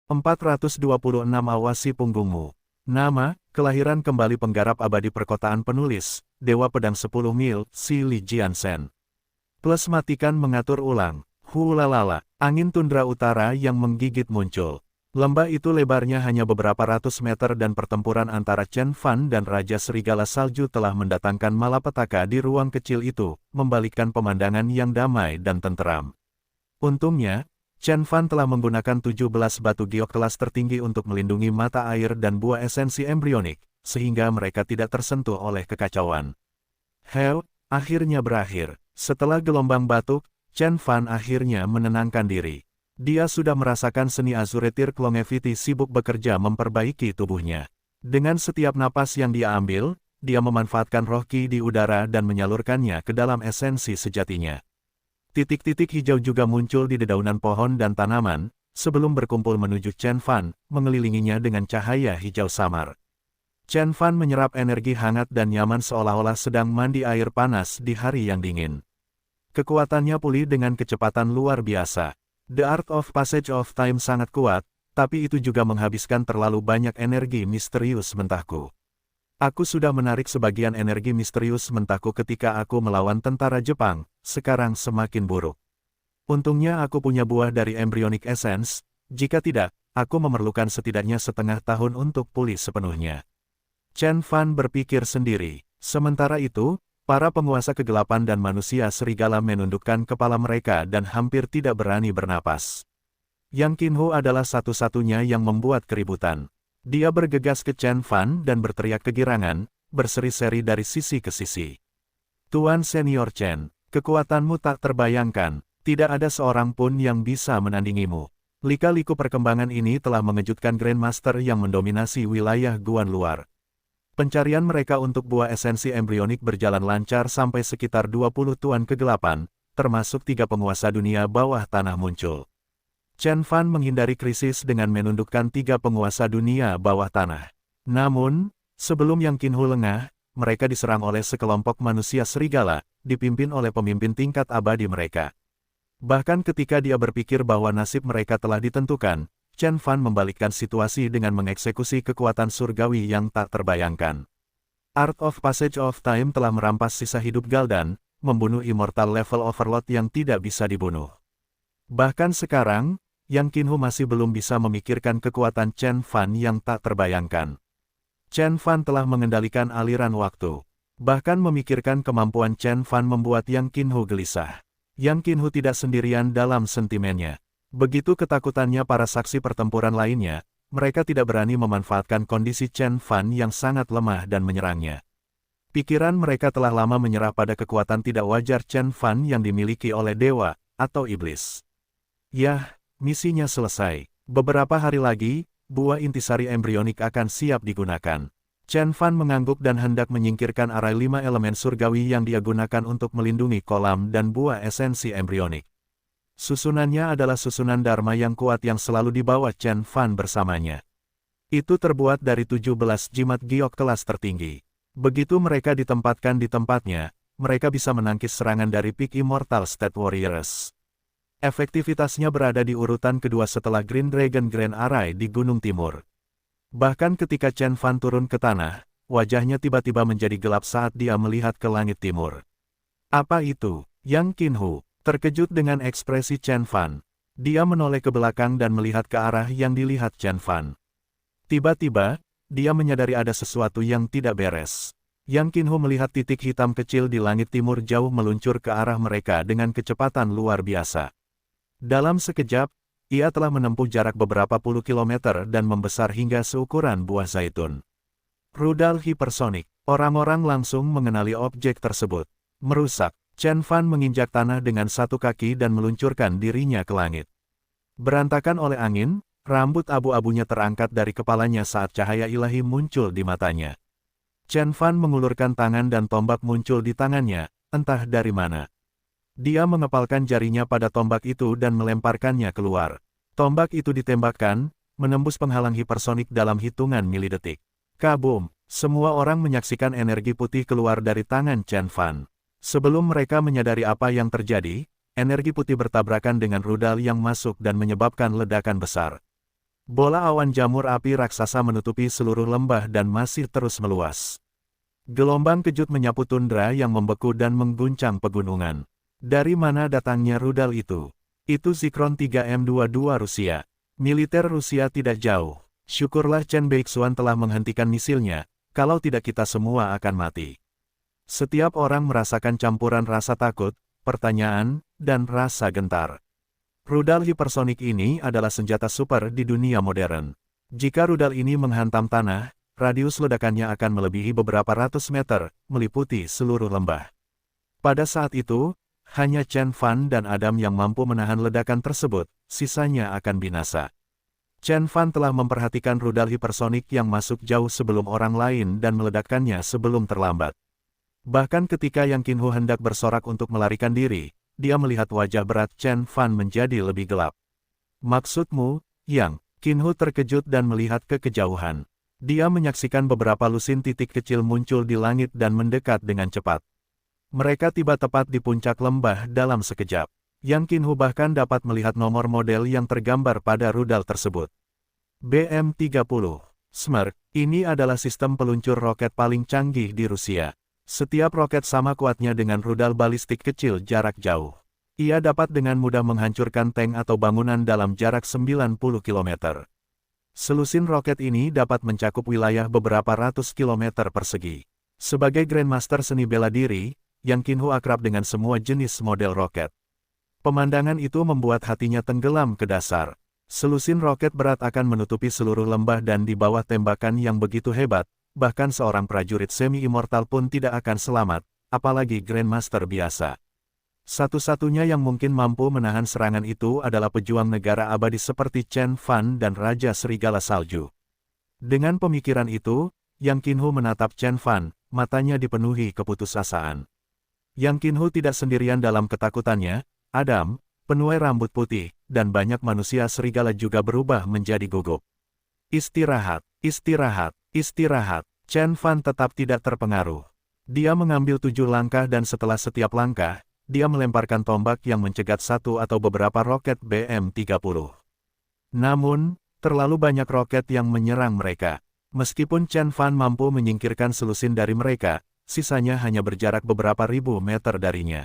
426 Awasi punggungmu. Nama, kelahiran kembali penggarap abadi perkotaan penulis, Dewa Pedang 10 Mil, Si Li Jiansen. Plus matikan mengatur ulang. Hulalala, angin tundra utara yang menggigit muncul. Lembah itu lebarnya hanya beberapa ratus meter dan pertempuran antara Chen Fan dan Raja Serigala Salju telah mendatangkan malapetaka di ruang kecil itu, membalikkan pemandangan yang damai dan tenteram. Untungnya, Chen Fan telah menggunakan 17 batu giok kelas tertinggi untuk melindungi mata air dan buah esensi embrionik, sehingga mereka tidak tersentuh oleh kekacauan. Akhirnya berakhir. Setelah gelombang batuk, Chen Fan akhirnya menenangkan diri. Dia sudah merasakan seni Azuretir Longevity sibuk bekerja memperbaiki tubuhnya. Dengan setiap napas yang dia ambil, dia memanfaatkan roh Qi di udara dan menyalurkannya ke dalam esensi sejatinya. Titik-titik hijau juga muncul di dedaunan pohon dan tanaman, sebelum berkumpul menuju Chen Fan, mengelilinginya dengan cahaya hijau samar. Chen Fan menyerap energi hangat dan nyaman seolah-olah sedang mandi air panas di hari yang dingin. Kekuatannya pulih dengan kecepatan luar biasa. The Art of Passage of Time sangat kuat, tapi itu juga menghabiskan terlalu banyak energi misterius mentahku. Aku sudah menarik sebagian energi misterius mentahku ketika aku melawan tentara Jepang, sekarang semakin buruk. Untungnya aku punya buah dari Embryonic Essence, jika tidak, aku memerlukan setidaknya setengah tahun untuk pulih sepenuhnya. Chen Fan berpikir sendiri. Sementara itu, para penguasa kegelapan dan manusia serigala menundukkan kepala mereka dan hampir tidak berani bernapas. Yang Qinhu adalah satu-satunya yang membuat keributan. Dia bergegas ke Chen Fan dan berteriak kegirangan, berseri-seri dari sisi ke sisi. Tuan Senior Chen, kekuatanmu tak terbayangkan, tidak ada seorang pun yang bisa menandingimu. Lika-liku perkembangan ini telah mengejutkan Grandmaster yang mendominasi wilayah Guan luar. Pencarian mereka untuk buah esensi embrionik berjalan lancar sampai sekitar 20 tuan kegelapan, termasuk 3 penguasa dunia bawah tanah muncul. Chen Fan menghindari krisis dengan menundukkan 3 penguasa dunia bawah tanah. Namun, sebelum Yang Qinhu lengah, mereka diserang oleh sekelompok manusia serigala, dipimpin oleh pemimpin tingkat abadi mereka. Bahkan ketika dia berpikir bahwa nasib mereka telah ditentukan, Chen Fan membalikkan situasi dengan mengeksekusi kekuatan surgawi yang tak terbayangkan. Art of Passage of Time telah merampas sisa hidup Galdan, membunuh Immortal Level Overload yang tidak bisa dibunuh. Bahkan sekarang, Yang Qinhu masih belum bisa memikirkan kekuatan Chen Fan yang tak terbayangkan. Chen Fan telah mengendalikan aliran waktu. Bahkan memikirkan kemampuan Chen Fan membuat Yang Qinhu gelisah. Yang Qinhu tidak sendirian dalam sentimennya. Begitu ketakutannya para saksi pertempuran lainnya, mereka tidak berani memanfaatkan kondisi Chen Fan yang sangat lemah dan menyerangnya. Pikiran mereka telah lama menyerah pada kekuatan tidak wajar Chen Fan yang dimiliki oleh dewa, atau iblis. Yah, misinya selesai. Beberapa hari lagi, buah intisari embrionik akan siap digunakan. Chen Fan mengangguk dan hendak menyingkirkan arai 5 elemen surgawi yang dia gunakan untuk melindungi kolam dan buah esensi embrionik. Susunannya adalah susunan Dharma yang kuat yang selalu dibawa Chen Fan bersamanya. Itu terbuat dari 17 jimat giok kelas tertinggi. Begitu mereka ditempatkan di tempatnya, mereka bisa menangkis serangan dari Peak Immortal State Warriors. Efektivitasnya berada di urutan kedua setelah Green Dragon Grand Array di Gunung Timur. Bahkan ketika Chen Fan turun ke tanah, wajahnya tiba-tiba menjadi gelap saat dia melihat ke langit timur. Apa itu? Yang Qinhu terkejut dengan ekspresi Chen Fan. Dia menoleh ke belakang dan melihat ke arah yang dilihat Chen Fan. Tiba-tiba, dia menyadari ada sesuatu yang tidak beres. Yang Qinhu melihat titik hitam kecil di langit timur jauh meluncur ke arah mereka dengan kecepatan luar biasa. Dalam sekejap, ia telah menempuh jarak beberapa puluh kilometer dan membesar hingga seukuran buah zaitun. Rudal hipersonik. Orang-orang langsung mengenali objek tersebut. Merusak. Chen Fan menginjak tanah dengan satu kaki dan meluncurkan dirinya ke langit. Berantakan oleh angin, rambut abu-abunya terangkat dari kepalanya saat cahaya ilahi muncul di matanya. Chen Fan mengulurkan tangan dan tombak muncul di tangannya, entah dari mana. Dia mengepalkan jarinya pada tombak itu dan melemparkannya keluar. Tombak itu ditembakkan, menembus penghalang hipersonik dalam hitungan milidetik. Kabum! Semua orang menyaksikan energi putih keluar dari tangan Chen Fan. Sebelum mereka menyadari apa yang terjadi, energi putih bertabrakan dengan rudal yang masuk dan menyebabkan ledakan besar. Bola awan jamur api raksasa menutupi seluruh lembah dan masih terus meluas. Gelombang kejut menyapu tundra yang membeku dan mengguncang pegunungan. Dari mana datangnya rudal itu? Itu Zikron 3M22 Rusia. Militer Rusia tidak jauh. Syukurlah Chen Beixuan telah menghentikan misilnya, kalau tidak kita semua akan mati. Setiap orang merasakan campuran rasa takut, pertanyaan, dan rasa gentar. Rudal hipersonik ini adalah senjata super di dunia modern. Jika rudal ini menghantam tanah, radius ledakannya akan melebihi beberapa ratus meter, meliputi seluruh lembah. Pada saat itu, hanya Chen Fan dan Adam yang mampu menahan ledakan tersebut, sisanya akan binasa. Chen Fan telah memperhatikan rudal hipersonik yang masuk jauh sebelum orang lain dan meledakkannya sebelum terlambat. Bahkan ketika Yang Qinhu hendak bersorak untuk melarikan diri, dia melihat wajah berat Chen Fan menjadi lebih gelap. Maksudmu, Yang? Qinhu terkejut dan melihat ke kejauhan. Dia menyaksikan beberapa lusin titik kecil muncul di langit dan mendekat dengan cepat. Mereka tiba tepat di puncak lembah dalam sekejap. Yang Qinhu bahkan dapat melihat nomor model yang tergambar pada rudal tersebut. BM-30 Smerk, ini adalah sistem peluncur roket paling canggih di Rusia. Setiap roket sama kuatnya dengan rudal balistik kecil jarak jauh. Ia dapat dengan mudah menghancurkan tank atau bangunan dalam jarak 90 km. Selusin roket ini dapat mencakup wilayah beberapa ratus kilometer persegi. Sebagai Grandmaster seni bela diri, Yang Qinhu akrab dengan semua jenis model roket. Pemandangan itu membuat hatinya tenggelam ke dasar. Selusin roket berat akan menutupi seluruh lembah dan di bawah tembakan yang begitu hebat, bahkan seorang prajurit semi-immortal pun tidak akan selamat, apalagi Grandmaster biasa. Satu-satunya yang mungkin mampu menahan serangan itu adalah pejuang negara abadi seperti Chen Fan dan Raja Serigala Salju. Dengan pemikiran itu, Yang Qinhu menatap Chen Fan, matanya dipenuhi keputusasaan. Yang Qinhu tidak sendirian dalam ketakutannya, Adam, penuai rambut putih, dan banyak manusia serigala juga berubah menjadi gugup. Istirahat, istirahat, istirahat. Chen Fan tetap tidak terpengaruh. Dia mengambil 7 langkah dan setelah setiap langkah, dia melemparkan tombak yang mencegat satu atau beberapa roket BM-30. Namun, terlalu banyak roket yang menyerang mereka. Meskipun Chen Fan mampu menyingkirkan selusin dari mereka, sisanya hanya berjarak beberapa ribu meter darinya.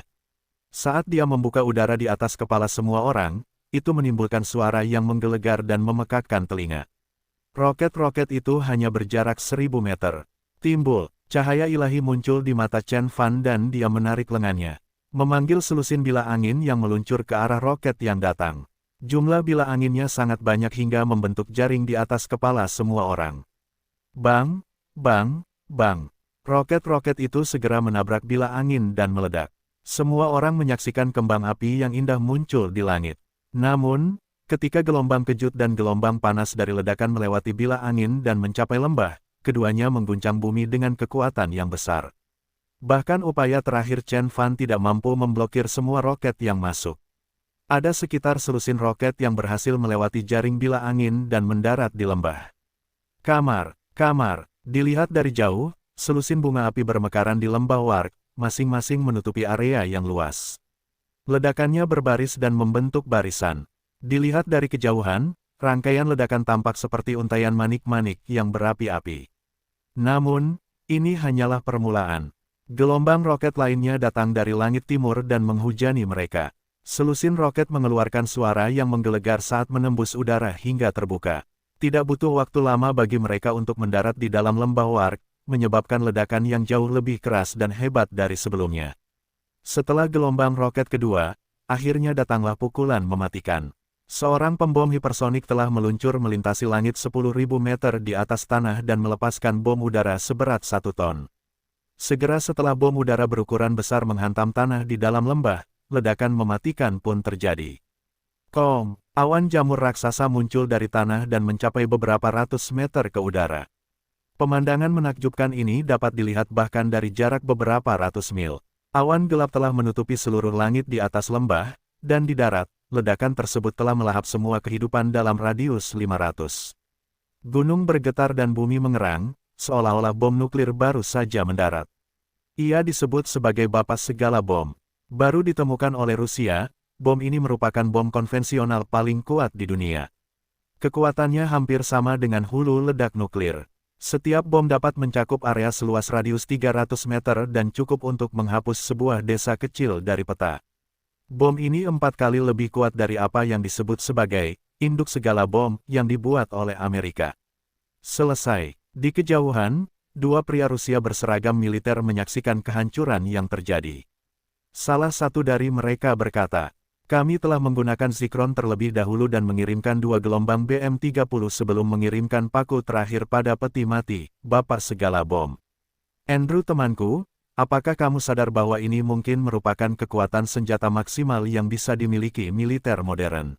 Saat dia membuka udara di atas kepala semua orang, itu menimbulkan suara yang menggelegar dan memekakkan telinga. Roket-roket itu hanya berjarak 1000 meter. Timbul, cahaya ilahi muncul di mata Chen Fan dan dia menarik lengannya. Memanggil selusin bila angin yang meluncur ke arah roket yang datang. Jumlah bila anginnya sangat banyak hingga membentuk jaring di atas kepala semua orang. Bang, bang, bang. Roket-roket itu segera menabrak bila angin dan meledak. Semua orang menyaksikan kembang api yang indah muncul di langit. Namun, ketika gelombang kejut dan gelombang panas dari ledakan melewati bilah angin dan mencapai lembah, keduanya mengguncang bumi dengan kekuatan yang besar. Bahkan upaya terakhir Chen Fan tidak mampu memblokir semua roket yang masuk. Ada sekitar selusin roket yang berhasil melewati jaring bilah angin dan mendarat di lembah. Kamar, kamar, dilihat dari jauh, selusin bunga api bermekaran di lembah Warg, masing-masing menutupi area yang luas. Ledakannya berbaris dan membentuk barisan. Dilihat dari kejauhan, rangkaian ledakan tampak seperti untaian manik-manik yang berapi-api. Namun, ini hanyalah permulaan. Gelombang roket lainnya datang dari langit timur dan menghujani mereka. Selusin roket mengeluarkan suara yang menggelegar saat menembus udara hingga terbuka. Tidak butuh waktu lama bagi mereka untuk mendarat di dalam lembah Warg, menyebabkan ledakan yang jauh lebih keras dan hebat dari sebelumnya. Setelah gelombang roket kedua, akhirnya datanglah pukulan mematikan. Seorang pembom hipersonik telah meluncur melintasi langit 10.000 meter di atas tanah dan melepaskan bom udara seberat 1 ton. Segera setelah bom udara berukuran besar menghantam tanah di dalam lembah, ledakan mematikan pun terjadi. Kong, awan jamur raksasa muncul dari tanah dan mencapai beberapa ratus meter ke udara. Pemandangan menakjubkan ini dapat dilihat bahkan dari jarak beberapa ratus mil. Awan gelap telah menutupi seluruh langit di atas lembah, dan di darat, ledakan tersebut telah melahap semua kehidupan dalam radius 500. Gunung bergetar dan bumi mengerang, seolah-olah bom nuklir baru saja mendarat. Ia disebut sebagai bapak segala bom. Baru ditemukan oleh Rusia, bom ini merupakan bom konvensional paling kuat di dunia. Kekuatannya hampir sama dengan hulu ledak nuklir. Setiap bom dapat mencakup area seluas radius 300 meter dan cukup untuk menghapus sebuah desa kecil dari peta. Bom ini 4 kali lebih kuat dari apa yang disebut sebagai induk segala bom yang dibuat oleh Amerika. Selesai. Di kejauhan, dua pria Rusia berseragam militer menyaksikan kehancuran yang terjadi. Salah satu dari mereka berkata, "Kami telah menggunakan Zikron terlebih dahulu dan mengirimkan 2 gelombang BM-30 sebelum mengirimkan paku terakhir pada peti mati, Bapak segala bom." Andrew temanku, apakah kamu sadar bahwa ini mungkin merupakan kekuatan senjata maksimal yang bisa dimiliki militer modern?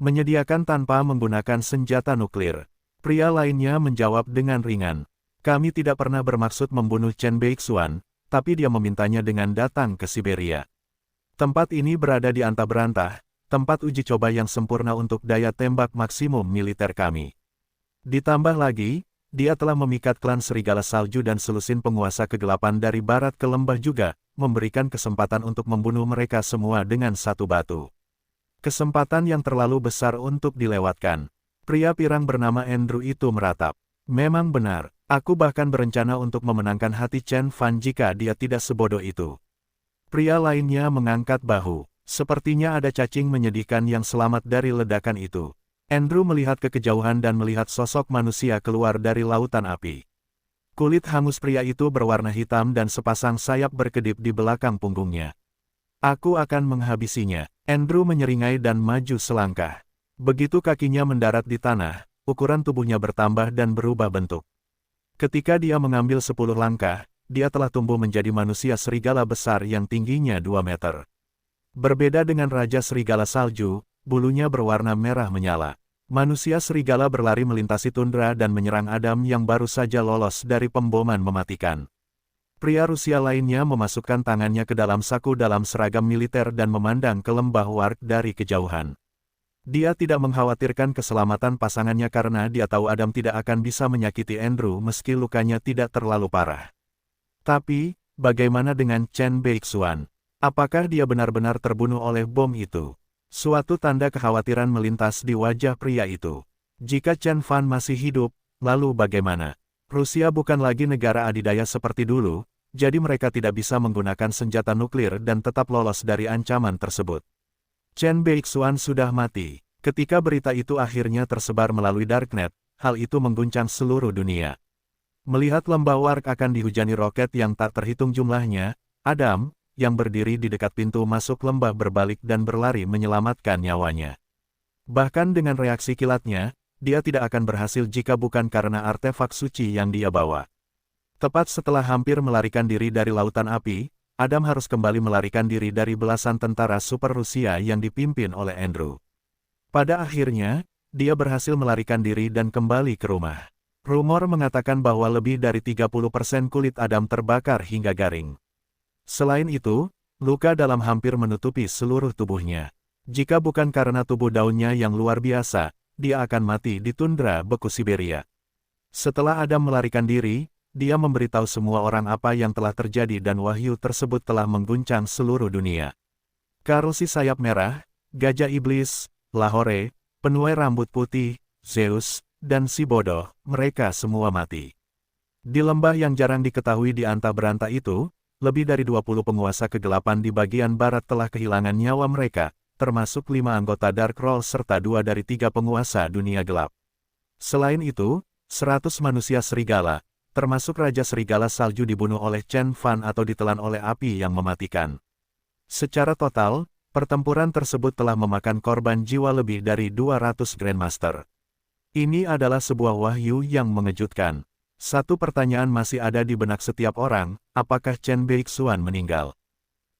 Menyediakan tanpa menggunakan senjata nuklir. Pria lainnya menjawab dengan ringan, "Kami tidak pernah bermaksud membunuh Chen Beixuan, tapi dia memintanya dengan datang ke Siberia. Tempat ini berada di antah berantah, tempat uji coba yang sempurna untuk daya tembak maksimum militer kami. Ditambah lagi, dia telah memikat klan Serigala Salju dan selusin penguasa kegelapan dari barat ke lembah juga, memberikan kesempatan untuk membunuh mereka semua dengan satu batu. Kesempatan yang terlalu besar untuk dilewatkan." Pria pirang bernama Andrew itu meratap. "Memang benar. Aku bahkan berencana untuk memenangkan hati Chen Fan jika dia tidak sebodoh itu." Pria lainnya mengangkat bahu. Sepertinya ada cacing menyedihkan yang selamat dari ledakan itu. Andrew melihat ke kejauhan dan melihat sosok manusia keluar dari lautan api. Kulit hangus pria itu berwarna hitam dan sepasang sayap berkedip di belakang punggungnya. "Aku akan menghabisinya." Andrew menyeringai dan maju selangkah. Begitu kakinya mendarat di tanah, ukuran tubuhnya bertambah dan berubah bentuk. Ketika dia mengambil 10 langkah, dia telah tumbuh menjadi manusia serigala besar yang tingginya 2 meter. Berbeda dengan Raja Serigala Salju, bulunya berwarna merah menyala. Manusia serigala berlari melintasi tundra dan menyerang Adam yang baru saja lolos dari pemboman mematikan. Pria Rusia lainnya memasukkan tangannya ke dalam saku dalam seragam militer dan memandang ke lembah Warg dari kejauhan. Dia tidak mengkhawatirkan keselamatan pasangannya karena dia tahu Adam tidak akan bisa menyakiti Andrew meski lukanya tidak terlalu parah. Tapi, bagaimana dengan Chen Beixuan? Apakah dia benar-benar terbunuh oleh bom itu? Suatu tanda kekhawatiran melintas di wajah pria itu. Jika Chen Fan masih hidup, lalu bagaimana? Rusia bukan lagi negara adidaya seperti dulu, jadi mereka tidak bisa menggunakan senjata nuklir dan tetap lolos dari ancaman tersebut. Chen Beixuan sudah mati. Ketika berita itu akhirnya tersebar melalui Darknet, hal itu mengguncang seluruh dunia. Melihat lembah Warg akan dihujani roket yang tak terhitung jumlahnya, Adam, yang berdiri di dekat pintu masuk lembah berbalik dan berlari menyelamatkan nyawanya. Bahkan dengan reaksi kilatnya, dia tidak akan berhasil jika bukan karena artefak suci yang dia bawa. Tepat setelah hampir melarikan diri dari lautan api, Adam harus kembali melarikan diri dari belasan tentara super Rusia yang dipimpin oleh Andrew. Pada akhirnya, dia berhasil melarikan diri dan kembali ke rumah. Rumor mengatakan bahwa lebih dari 30% kulit Adam terbakar hingga garing. Selain itu, luka dalam hampir menutupi seluruh tubuhnya. Jika bukan karena tubuh daunnya yang luar biasa, dia akan mati di tundra beku Siberia. Setelah Adam melarikan diri, dia memberitahu semua orang apa yang telah terjadi dan wahyu tersebut telah mengguncang seluruh dunia. Karl si sayap merah, gajah iblis, Lahore, penuai rambut putih, Zeus, dan si bodoh, mereka semua mati. Di lembah yang jarang diketahui di antah berantah itu, lebih dari 20 penguasa kegelapan di bagian barat telah kehilangan nyawa mereka, termasuk 5 anggota Dark Roll serta 2 dari 3 penguasa dunia gelap. Selain itu, 100 manusia serigala, termasuk Raja Serigala Salju dibunuh oleh Chen Fan atau ditelan oleh api yang mematikan. Secara total, pertempuran tersebut telah memakan korban jiwa lebih dari 200 Grandmaster. Ini adalah sebuah wahyu yang mengejutkan. Satu pertanyaan masih ada di benak setiap orang, apakah Chen Beixuan meninggal?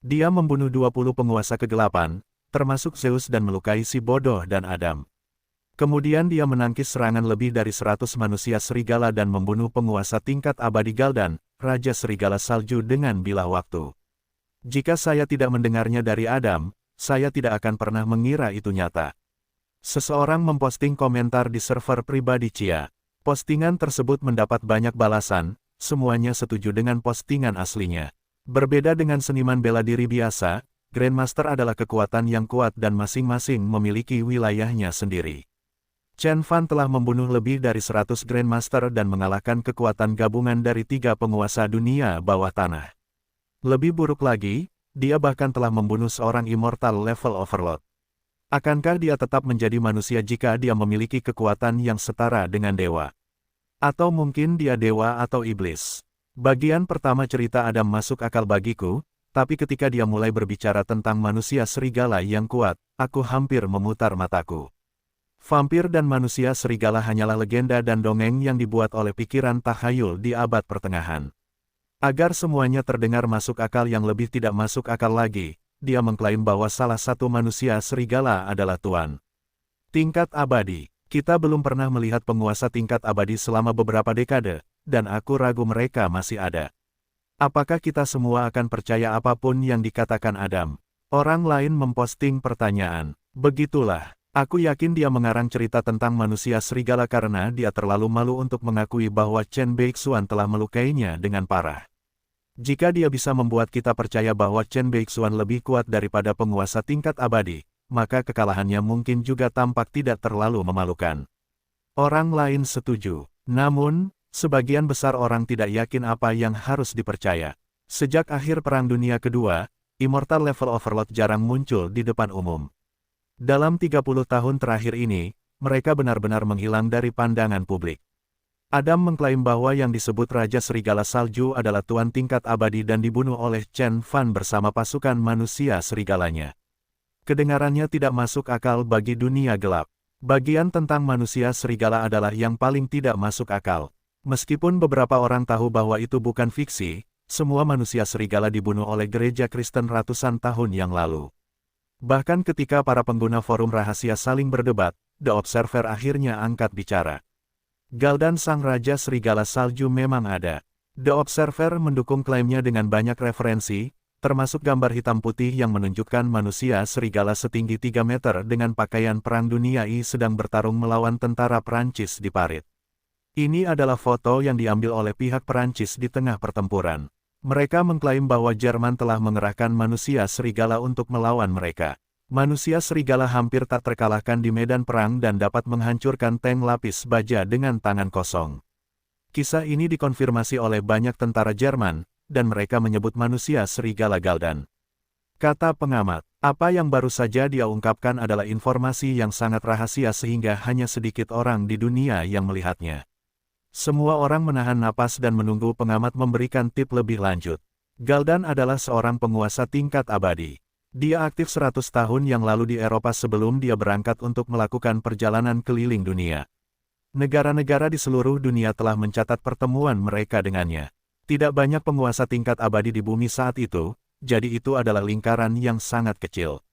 Dia membunuh 20 penguasa kegelapan, termasuk Zeus dan melukai si bodoh dan Adam. Kemudian dia menangkis serangan lebih dari 100 manusia serigala dan membunuh penguasa tingkat abadi Galdan, Raja Serigala Salju dengan bilah waktu. Jika saya tidak mendengarnya dari Adam, saya tidak akan pernah mengira itu nyata. Seseorang memposting komentar di server pribadi Chia. Postingan tersebut mendapat banyak balasan, semuanya setuju dengan postingan aslinya. Berbeda dengan seniman bela diri biasa, Grandmaster adalah kekuatan yang kuat dan masing-masing memiliki wilayahnya sendiri. Chen Fan telah membunuh lebih dari 100 Grandmaster dan mengalahkan kekuatan gabungan dari 3 penguasa dunia bawah tanah. Lebih buruk lagi, dia bahkan telah membunuh seorang Immortal level Overlord. Akankah dia tetap menjadi manusia jika dia memiliki kekuatan yang setara dengan dewa? Atau mungkin dia dewa atau iblis? Bagian pertama cerita Adam masuk akal bagiku, tapi ketika dia mulai berbicara tentang manusia serigala yang kuat, aku hampir memutar mataku. Vampir dan manusia serigala hanyalah legenda dan dongeng yang dibuat oleh pikiran takhayul di abad pertengahan. Agar semuanya terdengar masuk akal yang lebih tidak masuk akal lagi, dia mengklaim bahwa salah satu manusia serigala adalah Tuan. Tingkat abadi. Kita belum pernah melihat penguasa tingkat abadi selama beberapa dekade, dan aku ragu mereka masih ada. Apakah kita semua akan percaya apapun yang dikatakan Adam? Orang lain memposting pertanyaan. Begitulah. Aku yakin dia mengarang cerita tentang manusia serigala karena dia terlalu malu untuk mengakui bahwa Chen Beixuan telah melukainya dengan parah. Jika dia bisa membuat kita percaya bahwa Chen Beixuan lebih kuat daripada penguasa tingkat abadi, maka kekalahannya mungkin juga tampak tidak terlalu memalukan. Orang lain setuju. Namun, sebagian besar orang tidak yakin apa yang harus dipercaya. Sejak akhir Perang Dunia Kedua, Immortal level Overlord jarang muncul di depan umum. Dalam 30 tahun terakhir ini, mereka benar-benar menghilang dari pandangan publik. Adam mengklaim bahwa yang disebut Raja Serigala Salju adalah Tuan tingkat abadi dan dibunuh oleh Chen Fan bersama pasukan manusia serigalanya. Kedengarannya tidak masuk akal bagi dunia gelap. Bagian tentang manusia serigala adalah yang paling tidak masuk akal. Meskipun beberapa orang tahu bahwa itu bukan fiksi, semua manusia serigala dibunuh oleh gereja Kristen ratusan tahun yang lalu. Bahkan ketika para pengguna forum rahasia saling berdebat, The Observer akhirnya angkat bicara. Galdan sang Raja Serigala Salju memang ada. The Observer mendukung klaimnya dengan banyak referensi, termasuk gambar hitam putih yang menunjukkan manusia serigala setinggi 3 meter dengan pakaian Perang Dunia I sedang bertarung melawan tentara Perancis di parit. Ini adalah foto yang diambil oleh pihak Perancis di tengah pertempuran. Mereka mengklaim bahwa Jerman telah mengerahkan manusia serigala untuk melawan mereka. Manusia serigala hampir tak terkalahkan di medan perang dan dapat menghancurkan tank lapis baja dengan tangan kosong. Kisah ini dikonfirmasi oleh banyak tentara Jerman, dan mereka menyebut manusia serigala Galdan. Kata pengamat, apa yang baru saja dia ungkapkan adalah informasi yang sangat rahasia sehingga hanya sedikit orang di dunia yang melihatnya. Semua orang menahan napas dan menunggu pengamat memberikan tip lebih lanjut. Galdan adalah seorang penguasa tingkat abadi. Dia aktif 100 tahun yang lalu di Eropa sebelum dia berangkat untuk melakukan perjalanan keliling dunia. Negara-negara di seluruh dunia telah mencatat pertemuan mereka dengannya. Tidak banyak penguasa tingkat abadi di bumi saat itu, jadi itu adalah lingkaran yang sangat kecil.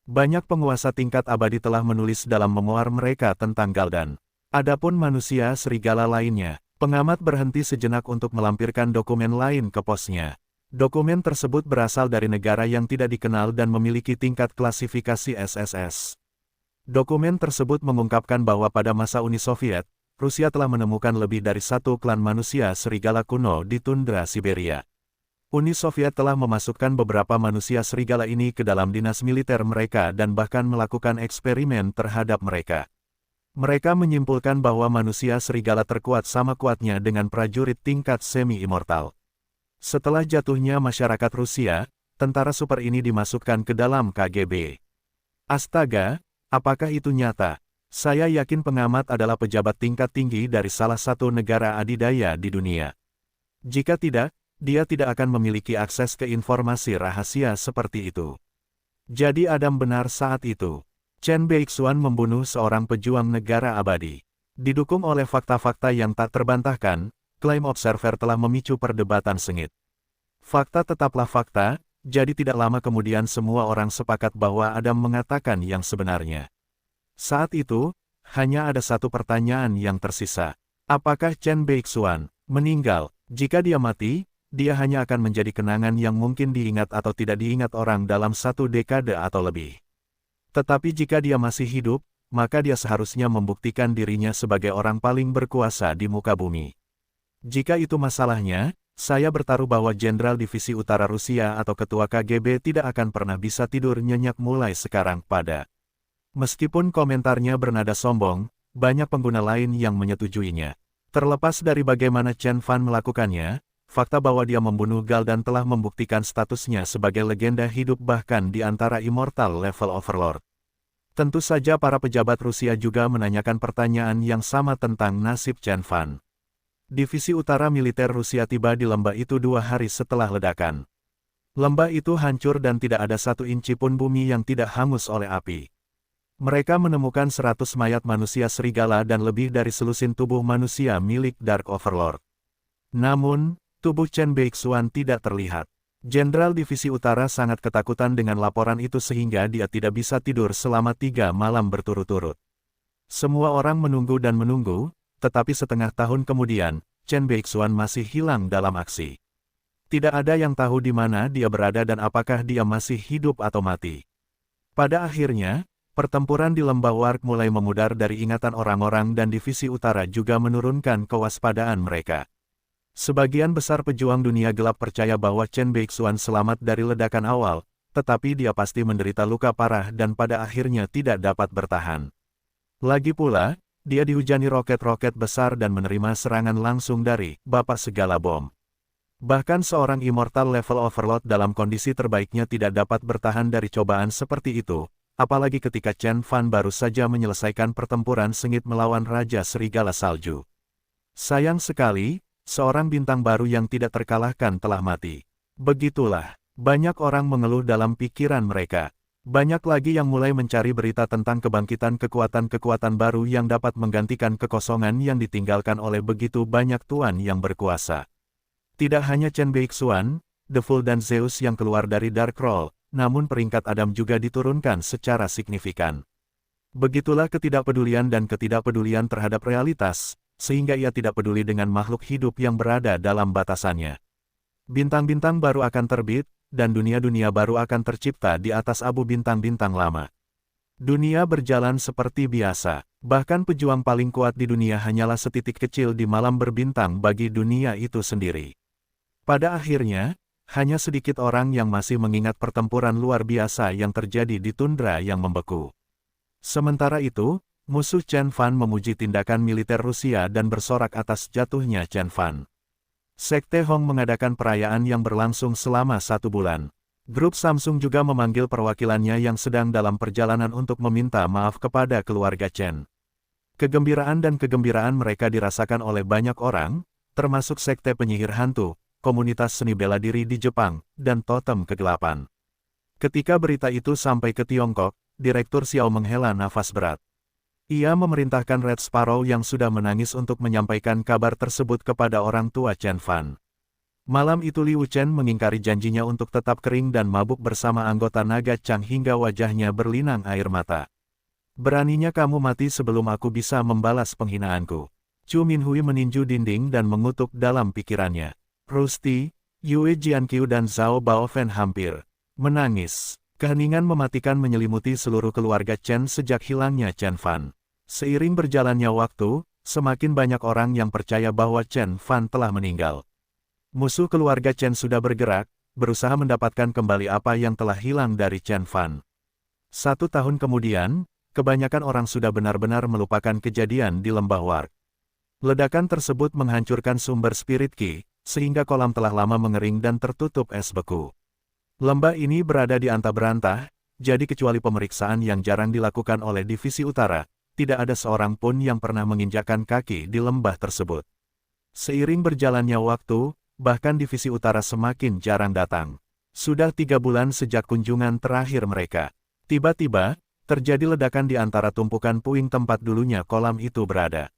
Banyak penguasa tingkat abadi telah menulis dalam memoir mereka tentang Galdan. Adapun manusia serigala lainnya, pengamat berhenti sejenak untuk melampirkan dokumen lain ke posnya. Dokumen tersebut berasal dari negara yang tidak dikenal dan memiliki tingkat klasifikasi SSS. Dokumen tersebut mengungkapkan bahwa pada masa Uni Soviet, Rusia telah menemukan lebih dari satu klan manusia serigala kuno di tundra Siberia. Uni Soviet telah memasukkan beberapa manusia serigala ini ke dalam dinas militer mereka dan bahkan melakukan eksperimen terhadap mereka. Mereka menyimpulkan bahwa manusia serigala terkuat sama kuatnya dengan prajurit tingkat semi-immortal. Setelah jatuhnya masyarakat Rusia, tentara super ini dimasukkan ke dalam KGB. Astaga, apakah itu nyata? Saya yakin pengamat adalah pejabat tingkat tinggi dari salah satu negara adidaya di dunia. Jika tidak, dia tidak akan memiliki akses ke informasi rahasia seperti itu. Jadi Adam benar saat itu. Chen Beixuan membunuh seorang pejuang negara abadi. Didukung oleh fakta-fakta yang tak terbantahkan, klaim Observer telah memicu perdebatan sengit. Fakta tetaplah fakta, jadi tidak lama kemudian semua orang sepakat bahwa Adam mengatakan yang sebenarnya. Saat itu, hanya ada satu pertanyaan yang tersisa. Apakah Chen Beixuan meninggal? Jika dia mati, dia hanya akan menjadi kenangan yang mungkin diingat atau tidak diingat orang dalam satu dekade atau lebih. Tetapi jika dia masih hidup, maka dia seharusnya membuktikan dirinya sebagai orang paling berkuasa di muka bumi. Jika itu masalahnya, saya bertaruh bahwa Jenderal Divisi Utara Rusia atau Ketua KGB tidak akan pernah bisa tidur nyenyak mulai sekarang pada. Meskipun komentarnya bernada sombong, banyak pengguna lain yang menyetujuinya. Terlepas dari bagaimana Chen Fan melakukannya, fakta bahwa dia membunuh Galdan telah membuktikan statusnya sebagai legenda hidup bahkan di antara immortal level Overlord. Tentu saja para pejabat Rusia juga menanyakan pertanyaan yang sama tentang nasib Chen Fan. Divisi Utara Militer Rusia tiba di lembah itu 2 hari setelah ledakan. Lembah itu hancur dan tidak ada 1 inci pun bumi yang tidak hangus oleh api. Mereka menemukan 100 mayat manusia serigala dan lebih dari selusin tubuh manusia milik Dark Overlord. Namun, tubuh Chen Beixuan tidak terlihat. Jenderal Divisi Utara sangat ketakutan dengan laporan itu sehingga dia tidak bisa tidur selama 3 malam berturut-turut. Semua orang menunggu dan menunggu, tetapi setengah tahun kemudian, Chen Beixuan masih hilang dalam aksi. Tidak ada yang tahu di mana dia berada dan apakah dia masih hidup atau mati. Pada akhirnya, pertempuran di Lembah Warg mulai memudar dari ingatan orang-orang dan Divisi Utara juga menurunkan kewaspadaan mereka. Sebagian besar pejuang dunia gelap percaya bahwa Chen Beixuan selamat dari ledakan awal, tetapi dia pasti menderita luka parah dan pada akhirnya tidak dapat bertahan. Lagi pula, dia dihujani roket-roket besar dan menerima serangan langsung dari Bapak Segala Bom. Bahkan seorang immortal level Overlord dalam kondisi terbaiknya tidak dapat bertahan dari cobaan seperti itu, apalagi ketika Chen Fan baru saja menyelesaikan pertempuran sengit melawan Raja Serigala Salju. Sayang sekali, seorang bintang baru yang tidak terkalahkan telah mati. Begitulah, banyak orang mengeluh dalam pikiran mereka. Banyak lagi yang mulai mencari berita tentang kebangkitan kekuatan-kekuatan baru yang dapat menggantikan kekosongan yang ditinggalkan oleh begitu banyak tuan yang berkuasa. Tidak hanya Chen Beixuan, The Fool dan Zeus yang keluar dari Dark Roll, namun peringkat Adam juga diturunkan secara signifikan. Begitulah ketidakpedulian dan ketidakpedulian terhadap realitas, sehingga ia tidak peduli dengan makhluk hidup yang berada dalam batasannya. Bintang-bintang baru akan terbit, dan dunia-dunia baru akan tercipta di atas abu bintang-bintang lama. Dunia berjalan seperti biasa, bahkan pejuang paling kuat di dunia hanyalah setitik kecil di malam berbintang bagi dunia itu sendiri. Pada akhirnya, hanya sedikit orang yang masih mengingat pertempuran luar biasa yang terjadi di tundra yang membeku. Sementara itu, musuh Chen Fan memuji tindakan militer Rusia dan bersorak atas jatuhnya Chen Fan. Sekte Hong mengadakan perayaan yang berlangsung selama 1 bulan. Grup Samsung juga memanggil perwakilannya yang sedang dalam perjalanan untuk meminta maaf kepada keluarga Chen. Kegembiraan dan kegembiraan mereka dirasakan oleh banyak orang, termasuk Sekte Penyihir Hantu, komunitas seni bela diri di Jepang, dan totem kegelapan. Ketika berita itu sampai ke Tiongkok, Direktur Xiao menghela nafas berat. Ia memerintahkan Red Sparrow yang sudah menangis untuk menyampaikan kabar tersebut kepada orang tua Chen Fan. Malam itu Liu Chen mengingkari janjinya untuk tetap kering dan mabuk bersama anggota naga Chang hingga wajahnya berlinang air mata. Beraninya kamu mati sebelum aku bisa membalas penghinaanku. Chu Minhui meninju dinding dan mengutuk dalam pikirannya. Rusty, Yue Jianqiu dan Zhao Baofen hampir menangis. Keheningan mematikan menyelimuti seluruh keluarga Chen sejak hilangnya Chen Fan. Seiring berjalannya waktu, semakin banyak orang yang percaya bahwa Chen Fan telah meninggal. Musuh keluarga Chen sudah bergerak, berusaha mendapatkan kembali apa yang telah hilang dari Chen Fan. 1 tahun kemudian, kebanyakan orang sudah benar-benar melupakan kejadian di Lembah Warg. Ledakan tersebut menghancurkan sumber Spirit Ki, sehingga kolam telah lama mengering dan tertutup es beku. Lembah ini berada di antah-berantah, jadi kecuali pemeriksaan yang jarang dilakukan oleh Divisi Utara, tidak ada seorang pun yang pernah menginjakkan kaki di lembah tersebut. Seiring berjalannya waktu, bahkan Divisi Utara semakin jarang datang. Sudah 3 bulan sejak kunjungan terakhir mereka. Tiba-tiba, terjadi ledakan di antara tumpukan puing tempat dulunya kolam itu berada.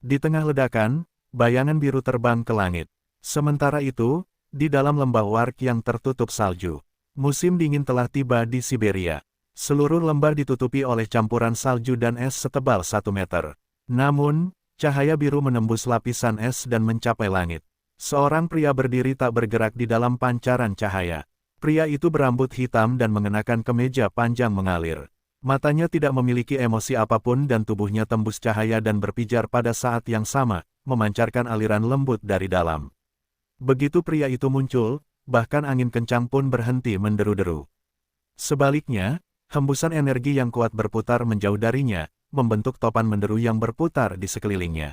Di tengah ledakan, bayangan biru terbang ke langit. Sementara itu, di dalam lembah Warg yang tertutup salju, musim dingin telah tiba di Siberia. Seluruh lembah ditutupi oleh campuran salju dan es setebal 1 meter. Namun, cahaya biru menembus lapisan es dan mencapai langit. Seorang pria berdiri tak bergerak di dalam pancaran cahaya. Pria itu berambut hitam dan mengenakan kemeja panjang mengalir. Matanya tidak memiliki emosi apapun dan tubuhnya tembus cahaya dan berpijar pada saat yang sama, memancarkan aliran lembut dari dalam. Begitu pria itu muncul, bahkan angin kencang pun berhenti menderu-deru. Sebaliknya, hembusan energi yang kuat berputar menjauh darinya, membentuk topan menderu yang berputar di sekelilingnya.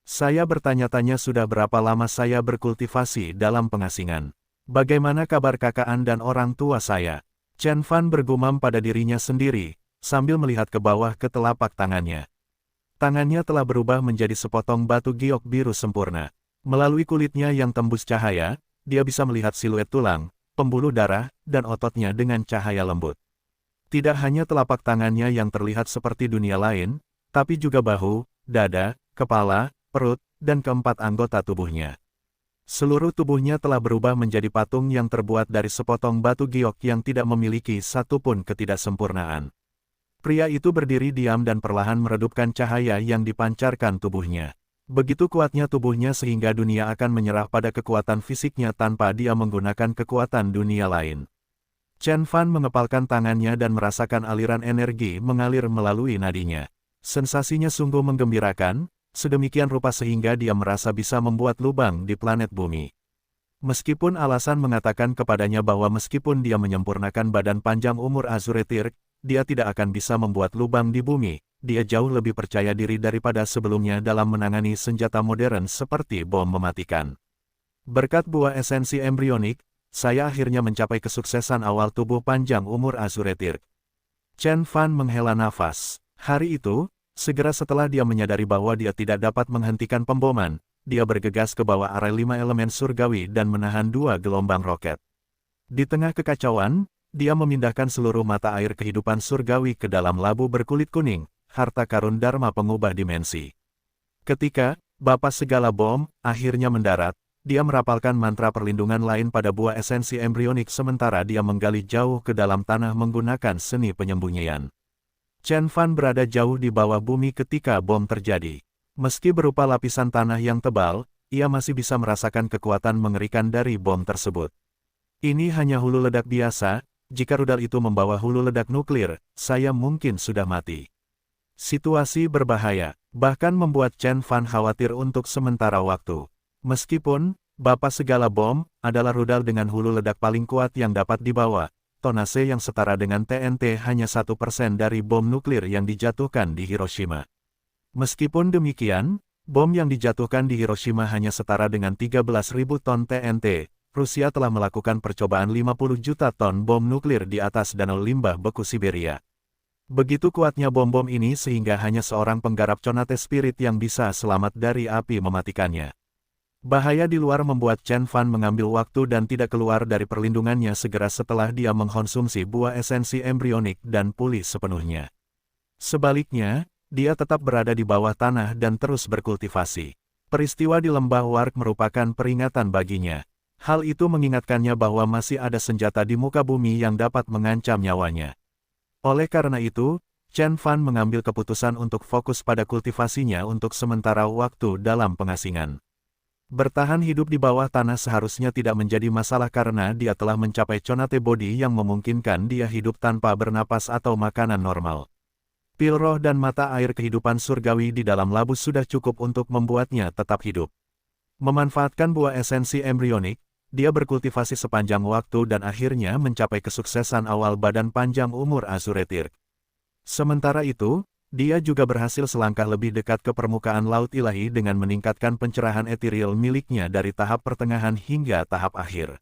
Saya bertanya-tanya sudah berapa lama saya berkultivasi dalam pengasingan. Bagaimana kabar kakaan dan orang tua saya? Chen Fan bergumam pada dirinya sendiri, sambil melihat ke bawah ke telapak tangannya. Tangannya telah berubah menjadi sepotong batu giok biru sempurna. Melalui kulitnya yang tembus cahaya, dia bisa melihat siluet tulang, pembuluh darah, dan ototnya dengan cahaya lembut. Tidak hanya telapak tangannya yang terlihat seperti dunia lain, tapi juga bahu, dada, kepala, perut, dan keempat anggota tubuhnya. Seluruh tubuhnya telah berubah menjadi patung yang terbuat dari sepotong batu giok yang tidak memiliki satupun ketidaksempurnaan. Pria itu berdiri diam dan perlahan meredupkan cahaya yang dipancarkan tubuhnya. Begitu kuatnya tubuhnya sehingga dunia akan menyerah pada kekuatan fisiknya tanpa dia menggunakan kekuatan dunia lain. Chen Fan mengepalkan tangannya dan merasakan aliran energi mengalir melalui nadinya. Sensasinya sungguh menggembirakan, sedemikian rupa sehingga dia merasa bisa membuat lubang di planet bumi. Meskipun alasan mengatakan kepadanya bahwa meskipun dia menyempurnakan badan panjang umur Azuretir, dia tidak akan bisa membuat lubang di bumi, dia jauh lebih percaya diri daripada sebelumnya dalam menangani senjata modern seperti bom mematikan. Berkat buah esensi embrionik, saya akhirnya mencapai kesuksesan awal tubuh panjang umur Azuretir. Chen Fan menghela nafas. Hari itu, segera setelah dia menyadari bahwa dia tidak dapat menghentikan pemboman, dia bergegas ke bawah area 5 elemen surgawi dan menahan 2 gelombang roket. Di tengah kekacauan, dia memindahkan seluruh mata air kehidupan surgawi ke dalam labu berkulit kuning, harta karun Dharma pengubah dimensi. Ketika Bapa segala bom akhirnya mendarat, dia merapalkan mantra perlindungan lain pada buah esensi embrionik sementara dia menggali jauh ke dalam tanah menggunakan seni penyembunyian. Chen Fan berada jauh di bawah bumi ketika bom terjadi. Meski berupa lapisan tanah yang tebal, ia masih bisa merasakan kekuatan mengerikan dari bom tersebut. Ini hanya hulu ledak biasa, jika rudal itu membawa hulu ledak nuklir, saya mungkin sudah mati. Situasi berbahaya, bahkan membuat Chen Fan khawatir untuk sementara waktu. Meskipun, Bapa segala bom, adalah rudal dengan hulu ledak paling kuat yang dapat dibawa, tonase yang setara dengan TNT hanya 1% dari bom nuklir yang dijatuhkan di Hiroshima. Meskipun demikian, bom yang dijatuhkan di Hiroshima hanya setara dengan 13.000 ton TNT, Rusia telah melakukan percobaan 50 juta ton bom nuklir di atas danau limbah beku Siberia. Begitu kuatnya bom-bom ini sehingga hanya seorang penggarap Conate Spirit yang bisa selamat dari api mematikannya. Bahaya di luar membuat Chen Fan mengambil waktu dan tidak keluar dari perlindungannya segera setelah dia mengkonsumsi buah esensi embrionik dan pulih sepenuhnya. Sebaliknya, dia tetap berada di bawah tanah dan terus berkultivasi. Peristiwa di lembah Warg merupakan peringatan baginya. Hal itu mengingatkannya bahwa masih ada senjata di muka bumi yang dapat mengancam nyawanya. Oleh karena itu, Chen Fan mengambil keputusan untuk fokus pada kultivasinya untuk sementara waktu dalam pengasingan. Bertahan hidup di bawah tanah seharusnya tidak menjadi masalah karena dia telah mencapai Conate Body yang memungkinkan dia hidup tanpa bernapas atau makanan normal. Pil roh dan mata air kehidupan surgawi di dalam labu sudah cukup untuk membuatnya tetap hidup. Memanfaatkan buah esensi embrionik, dia berkultivasi sepanjang waktu dan akhirnya mencapai kesuksesan awal badan panjang umur Azuretir. Sementara itu, dia juga berhasil selangkah lebih dekat ke permukaan laut ilahi dengan meningkatkan pencerahan etiril miliknya dari tahap pertengahan hingga tahap akhir.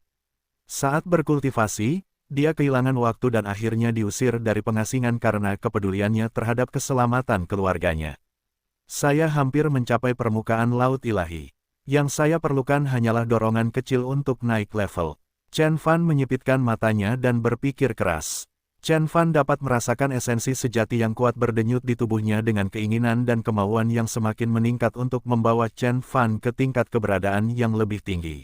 Saat berkultivasi, dia kehilangan waktu dan akhirnya diusir dari pengasingan karena kepeduliannya terhadap keselamatan keluarganya. Saya hampir mencapai permukaan laut ilahi. Yang saya perlukan hanyalah dorongan kecil untuk naik level. Chen Fan menyipitkan matanya dan berpikir keras. Chen Fan dapat merasakan esensi sejati yang kuat berdenyut di tubuhnya dengan keinginan dan kemauan yang semakin meningkat untuk membawa Chen Fan ke tingkat keberadaan yang lebih tinggi.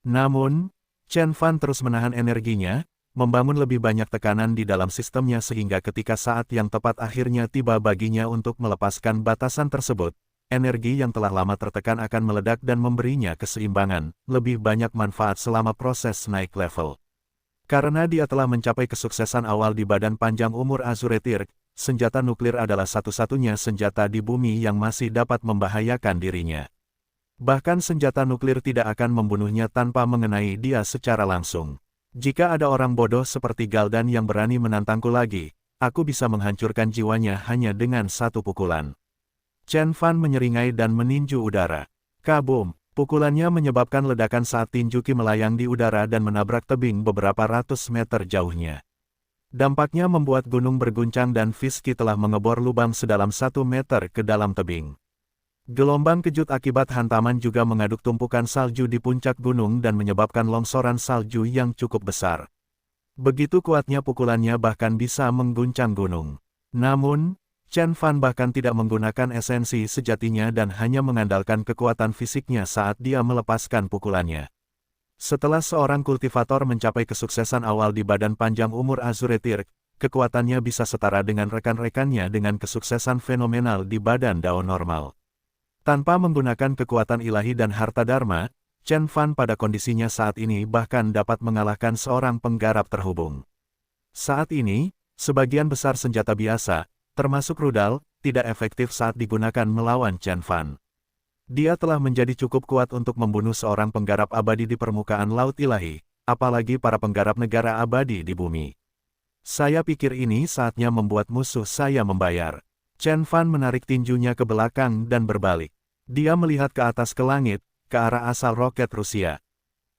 Namun, Chen Fan terus menahan energinya, membangun lebih banyak tekanan di dalam sistemnya sehingga ketika saat yang tepat akhirnya tiba baginya untuk melepaskan batasan tersebut, energi yang telah lama tertekan akan meledak dan memberinya keseimbangan, lebih banyak manfaat selama proses naik level. Karena dia telah mencapai kesuksesan awal di badan panjang umur Azuretir, senjata nuklir adalah satu-satunya senjata di bumi yang masih dapat membahayakan dirinya. Bahkan senjata nuklir tidak akan membunuhnya tanpa mengenai dia secara langsung. Jika ada orang bodoh seperti Galdan yang berani menantangku lagi, aku bisa menghancurkan jiwanya hanya dengan satu pukulan. Chen Fan menyeringai dan meninju udara. Kabum! Pukulannya menyebabkan ledakan saat tinju Qi melayang di udara dan menabrak tebing beberapa ratus meter jauhnya. Dampaknya membuat gunung berguncang dan Fiski telah mengebor lubang sedalam 1 meter ke dalam tebing. Gelombang kejut akibat hantaman juga mengaduk tumpukan salju di puncak gunung dan menyebabkan longsoran salju yang cukup besar. Begitu kuatnya pukulannya bahkan bisa mengguncang gunung. Namun, Chen Fan bahkan tidak menggunakan esensi sejatinya dan hanya mengandalkan kekuatan fisiknya saat dia melepaskan pukulannya. Setelah seorang kultivator mencapai kesuksesan awal di badan panjang umur Azuretir, kekuatannya bisa setara dengan rekan-rekannya dengan kesuksesan fenomenal di badan Dao normal. Tanpa menggunakan kekuatan ilahi dan harta dharma, Chen Fan pada kondisinya saat ini bahkan dapat mengalahkan seorang penggarap terhubung. Saat ini, sebagian besar senjata biasa, termasuk rudal, tidak efektif saat digunakan melawan Chen Fan. Dia telah menjadi cukup kuat untuk membunuh seorang penggarap abadi di permukaan laut ilahi, apalagi para penggarap negara abadi di bumi. Saya pikir ini saatnya membuat musuh saya membayar. Chen Fan menarik tinjunya ke belakang dan berbalik. Dia melihat ke atas ke langit, ke arah asal roket Rusia.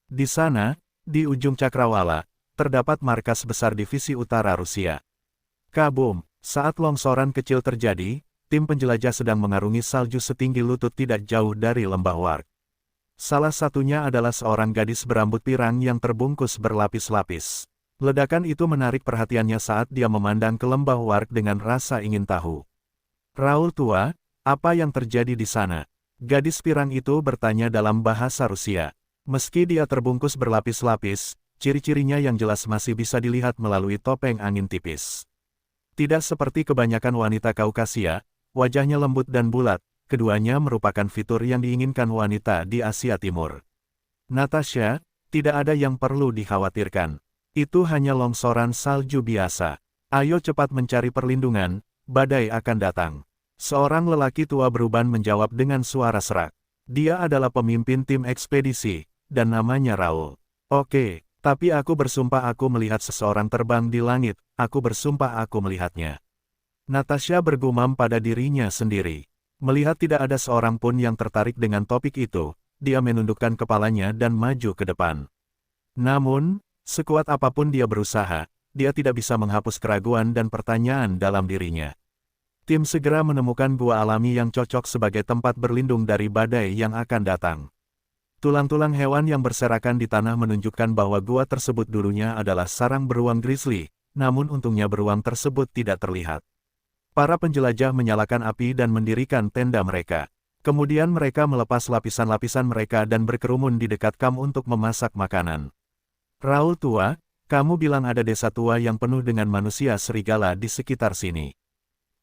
Di sana, di ujung cakrawala, terdapat markas besar divisi utara Rusia. Kabum! Saat longsoran kecil terjadi, tim penjelajah sedang mengarungi salju setinggi lutut tidak jauh dari lembah Warg. Salah satunya adalah seorang gadis berambut pirang yang terbungkus berlapis-lapis. Ledakan itu menarik perhatiannya saat dia memandang ke lembah Warg dengan rasa ingin tahu. Raul tua, apa yang terjadi di sana? Gadis pirang itu bertanya dalam bahasa Rusia. Meski dia terbungkus berlapis-lapis, ciri-cirinya yang jelas masih bisa dilihat melalui topeng angin tipis. Tidak seperti kebanyakan wanita Kaukasia, wajahnya lembut dan bulat, keduanya merupakan fitur yang diinginkan wanita di Asia Timur. Natasha, tidak ada yang perlu dikhawatirkan. Itu hanya longsoran salju biasa. Ayo cepat mencari perlindungan, badai akan datang. Seorang lelaki tua beruban menjawab dengan suara serak. Dia adalah pemimpin tim ekspedisi, dan namanya Raul. Oke, tapi aku bersumpah aku melihat seseorang terbang di langit, aku bersumpah aku melihatnya. Natasha bergumam pada dirinya sendiri. Melihat tidak ada seorang pun yang tertarik dengan topik itu, dia menundukkan kepalanya dan maju ke depan. Namun, sekuat apapun dia berusaha, dia tidak bisa menghapus keraguan dan pertanyaan dalam dirinya. Tim segera menemukan gua alami yang cocok sebagai tempat berlindung dari badai yang akan datang. Tulang-tulang hewan yang berserakan di tanah menunjukkan bahwa gua tersebut dulunya adalah sarang beruang grizzly, namun untungnya beruang tersebut tidak terlihat. Para penjelajah menyalakan api dan mendirikan tenda mereka. Kemudian mereka melepas lapisan-lapisan mereka dan berkerumun di dekat kamp untuk memasak makanan. Raul tua, kamu bilang ada desa tua yang penuh dengan manusia serigala di sekitar sini.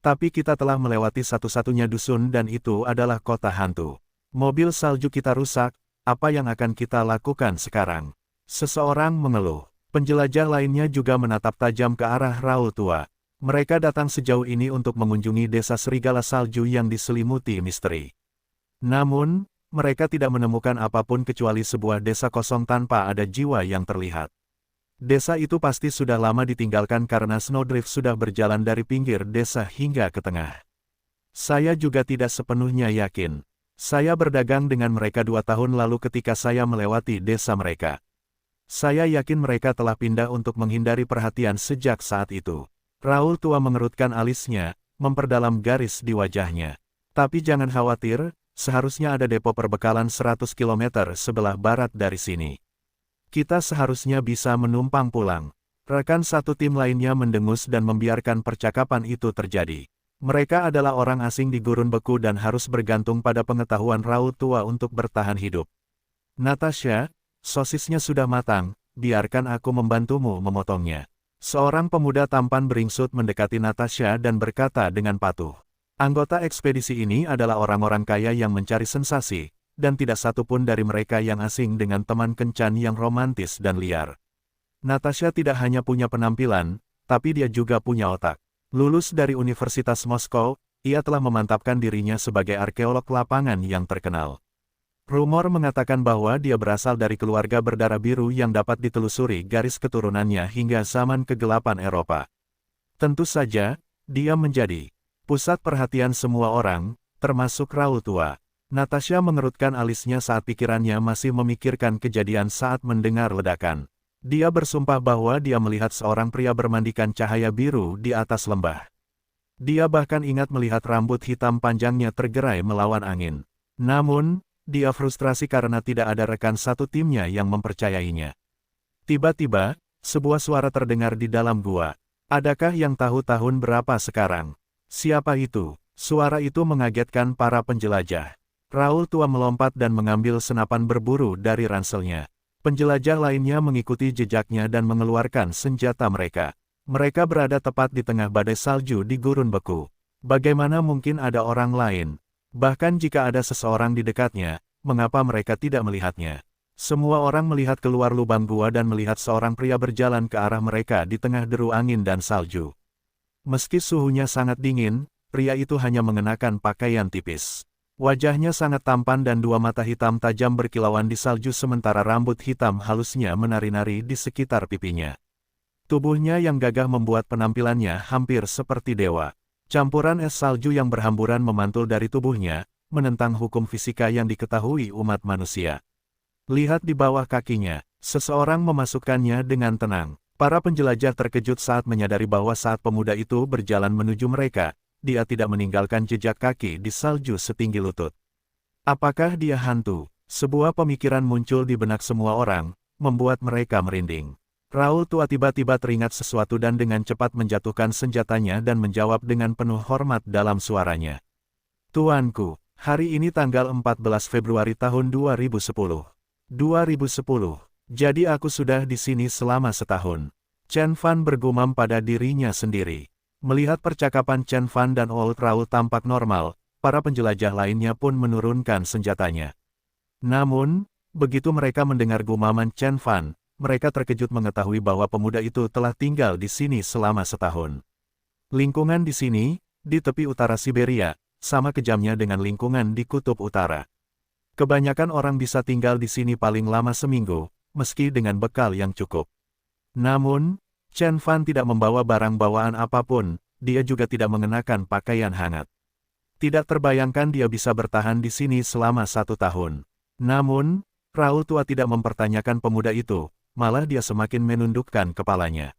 Tapi kita telah melewati satu-satunya dusun dan itu adalah kota hantu. Mobil salju kita rusak. Apa yang akan kita lakukan sekarang? Seseorang mengeluh. Penjelajah lainnya juga menatap tajam ke arah Raul tua. Mereka datang sejauh ini untuk mengunjungi desa serigala salju yang diselimuti misteri. Namun, mereka tidak menemukan apapun kecuali sebuah desa kosong tanpa ada jiwa yang terlihat. Desa itu pasti sudah lama ditinggalkan karena Snowdrift sudah berjalan dari pinggir desa hingga ke tengah. Saya juga tidak sepenuhnya yakin. Saya berdagang dengan mereka 2 tahun lalu ketika saya melewati desa mereka. Saya yakin mereka telah pindah untuk menghindari perhatian sejak saat itu. Raul tua mengerutkan alisnya, memperdalam garis di wajahnya. Tapi jangan khawatir, seharusnya ada depo perbekalan 100 km sebelah barat dari sini. Kita seharusnya bisa menumpang pulang. Rekan satu tim lainnya mendengus dan membiarkan percakapan itu terjadi. Mereka adalah orang asing di gurun beku dan harus bergantung pada pengetahuan Raul tua untuk bertahan hidup. Natasha, sosisnya sudah matang, biarkan aku membantumu memotongnya. Seorang pemuda tampan beringsut mendekati Natasha dan berkata dengan patuh. Anggota ekspedisi ini adalah orang-orang kaya yang mencari sensasi, dan tidak satu pun dari mereka yang asing dengan teman kencan yang romantis dan liar. Natasha tidak hanya punya penampilan, tapi dia juga punya otak. Lulus dari Universitas Moskow, ia telah memantapkan dirinya sebagai arkeolog lapangan yang terkenal. Rumor mengatakan bahwa dia berasal dari keluarga berdarah biru yang dapat ditelusuri garis keturunannya hingga zaman kegelapan Eropa. Tentu saja, dia menjadi pusat perhatian semua orang, termasuk Raul tua. Natasha mengerutkan alisnya saat pikirannya masih memikirkan kejadian saat mendengar ledakan. Dia bersumpah bahwa dia melihat seorang pria bermandikan cahaya biru di atas lembah. Dia bahkan ingat melihat rambut hitam panjangnya tergerai melawan angin. Namun, dia frustrasi karena tidak ada rekan satu timnya yang mempercayainya. Tiba-tiba, sebuah suara terdengar di dalam gua. Adakah yang tahu tahun berapa sekarang? Siapa itu? Suara itu mengagetkan para penjelajah. Raul tua melompat dan mengambil senapan berburu dari ranselnya. Penjelajah lainnya mengikuti jejaknya dan mengeluarkan senjata mereka. Mereka berada tepat di tengah badai salju di gurun beku. Bagaimana mungkin ada orang lain? Bahkan jika ada seseorang di dekatnya, mengapa mereka tidak melihatnya? Semua orang melihat keluar lubang gua dan melihat seorang pria berjalan ke arah mereka di tengah deru angin dan salju. Meski suhunya sangat dingin, pria itu hanya mengenakan pakaian tipis. Wajahnya sangat tampan dan dua mata hitam tajam berkilauan di salju sementara rambut hitam halusnya menari-nari di sekitar pipinya. Tubuhnya yang gagah membuat penampilannya hampir seperti dewa. Campuran es salju yang berhamburan memantul dari tubuhnya, menentang hukum fisika yang diketahui umat manusia. Lihat di bawah kakinya, seseorang memasukkannya dengan tenang. Para penjelajah terkejut saat menyadari bahwa saat pemuda itu berjalan menuju mereka, dia tidak meninggalkan jejak kaki di salju setinggi lutut. Apakah dia hantu? Sebuah pemikiran muncul di benak semua orang, membuat mereka merinding. Raul tua tiba-tiba teringat sesuatu dan dengan cepat menjatuhkan senjatanya dan menjawab dengan penuh hormat dalam suaranya. Tuanku, hari ini tanggal 14 Februari tahun 2010. 2010. Jadi aku sudah di sini selama setahun. Chen Fan bergumam pada dirinya sendiri. Melihat percakapan Chen Fan dan Old Raul tampak normal, para penjelajah lainnya pun menurunkan senjatanya. Namun, begitu mereka mendengar gumaman Chen Fan, mereka terkejut mengetahui bahwa pemuda itu telah tinggal di sini selama setahun. Lingkungan di sini, di tepi utara Siberia, sama kejamnya dengan lingkungan di kutub utara. Kebanyakan orang bisa tinggal di sini paling lama seminggu, meski dengan bekal yang cukup. Namun, Chen Fan tidak membawa barang bawaan apapun, dia juga tidak mengenakan pakaian hangat. Tidak terbayangkan dia bisa bertahan di sini selama 1 tahun. Namun, Raul tua tidak mempertanyakan pemuda itu, malah dia semakin menundukkan kepalanya.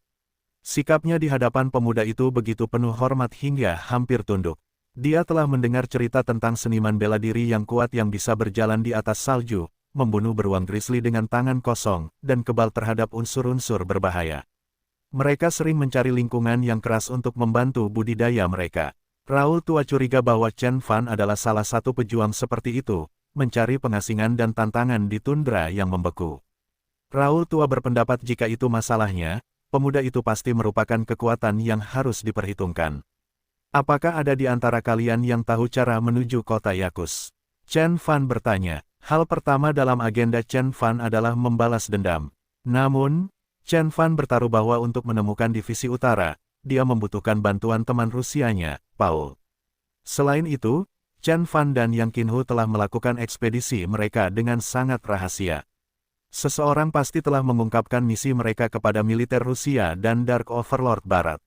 Sikapnya di hadapan pemuda itu begitu penuh hormat hingga hampir tunduk. Dia telah mendengar cerita tentang seniman bela diri yang kuat yang bisa berjalan di atas salju, membunuh beruang grizzly dengan tangan kosong, dan kebal terhadap unsur-unsur berbahaya. Mereka sering mencari lingkungan yang keras untuk membantu budidaya mereka. Raul tua curiga bahwa Chen Fan adalah salah satu pejuang seperti itu, mencari pengasingan dan tantangan di tundra yang membeku. Raul tua berpendapat jika itu masalahnya, pemuda itu pasti merupakan kekuatan yang harus diperhitungkan. Apakah ada di antara kalian yang tahu cara menuju kota Yakus? Chen Fan bertanya. Hal pertama dalam agenda Chen Fan adalah membalas dendam. Namun, Chen Fan bertaruh bahwa untuk menemukan divisi utara, dia membutuhkan bantuan teman Rusianya, Paul. Selain itu, Chen Fan dan Yang Qinhu telah melakukan ekspedisi mereka dengan sangat rahasia. Seseorang pasti telah mengungkapkan misi mereka kepada militer Rusia dan Dark Overlord Barat.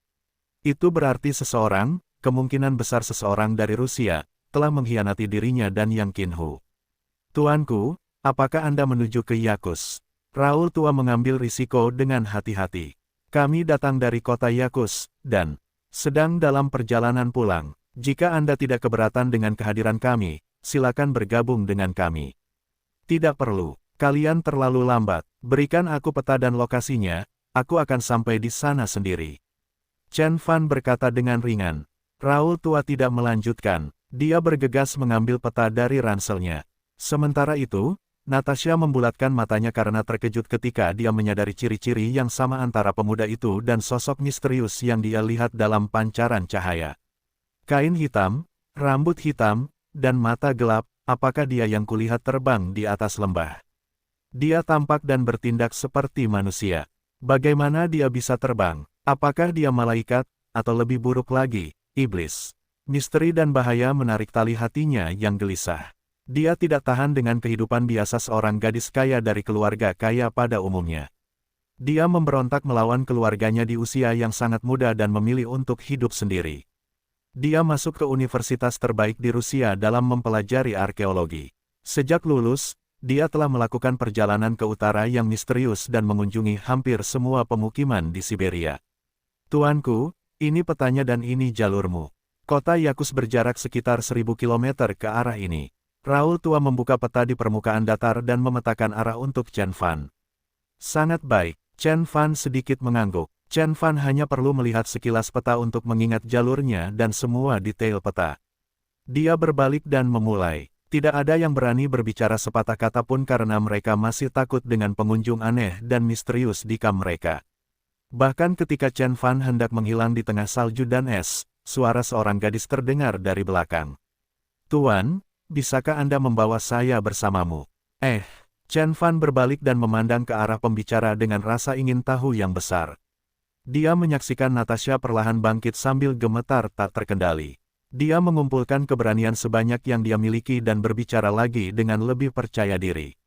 Itu berarti seseorang, kemungkinan besar seseorang dari Rusia, telah mengkhianati dirinya dan Yang Qinhu. Tuanku, apakah Anda menuju ke Yakus? Raul tua mengambil risiko dengan hati-hati. Kami datang dari kota Yakus, dan sedang dalam perjalanan pulang. Jika Anda tidak keberatan dengan kehadiran kami, silakan bergabung dengan kami. Tidak perlu, kalian terlalu lambat. Berikan aku peta dan lokasinya, aku akan sampai di sana sendiri. Chen Fan berkata dengan ringan. Raul tua tidak melanjutkan, dia bergegas mengambil peta dari ranselnya. Sementara itu, Natasha membulatkan matanya karena terkejut ketika dia menyadari ciri-ciri yang sama antara pemuda itu dan sosok misterius yang dia lihat dalam pancaran cahaya. Kain hitam, rambut hitam, dan mata gelap, apakah dia yang kulihat terbang di atas lembah? Dia tampak dan bertindak seperti manusia. Bagaimana dia bisa terbang? Apakah dia malaikat, atau lebih buruk lagi, iblis? Misteri dan bahaya menarik tali hatinya yang gelisah. Dia tidak tahan dengan kehidupan biasa seorang gadis kaya dari keluarga kaya pada umumnya. Dia memberontak melawan keluarganya di usia yang sangat muda dan memilih untuk hidup sendiri. Dia masuk ke universitas terbaik di Rusia dalam mempelajari arkeologi. Sejak lulus, dia telah melakukan perjalanan ke utara yang misterius dan mengunjungi hampir semua pemukiman di Siberia. Tuanku, ini petanya dan ini jalurmu. Kota Yakus berjarak sekitar 1000 km ke arah ini. Raul tua membuka peta di permukaan datar dan memetakan arah untuk Chen Fan. Sangat baik, Chen Fan sedikit mengangguk. Chen Fan hanya perlu melihat sekilas peta untuk mengingat jalurnya dan semua detail peta. Dia berbalik dan memulai. Tidak ada yang berani berbicara sepatah kata pun karena mereka masih takut dengan pengunjung aneh dan misterius di kamp mereka. Bahkan ketika Chen Fan hendak menghilang di tengah salju dan es, suara seorang gadis terdengar dari belakang. "Tuan, bisakah Anda membawa saya bersamamu?" Chen Fan berbalik dan memandang ke arah pembicara dengan rasa ingin tahu yang besar. Dia menyaksikan Natasha perlahan bangkit sambil gemetar tak terkendali. Dia mengumpulkan keberanian sebanyak yang dia miliki dan berbicara lagi dengan lebih percaya diri.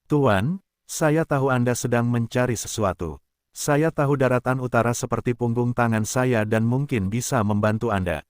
"Tuan, saya tahu Anda sedang mencari sesuatu. Saya tahu daratan utara seperti punggung tangan saya dan mungkin bisa membantu Anda."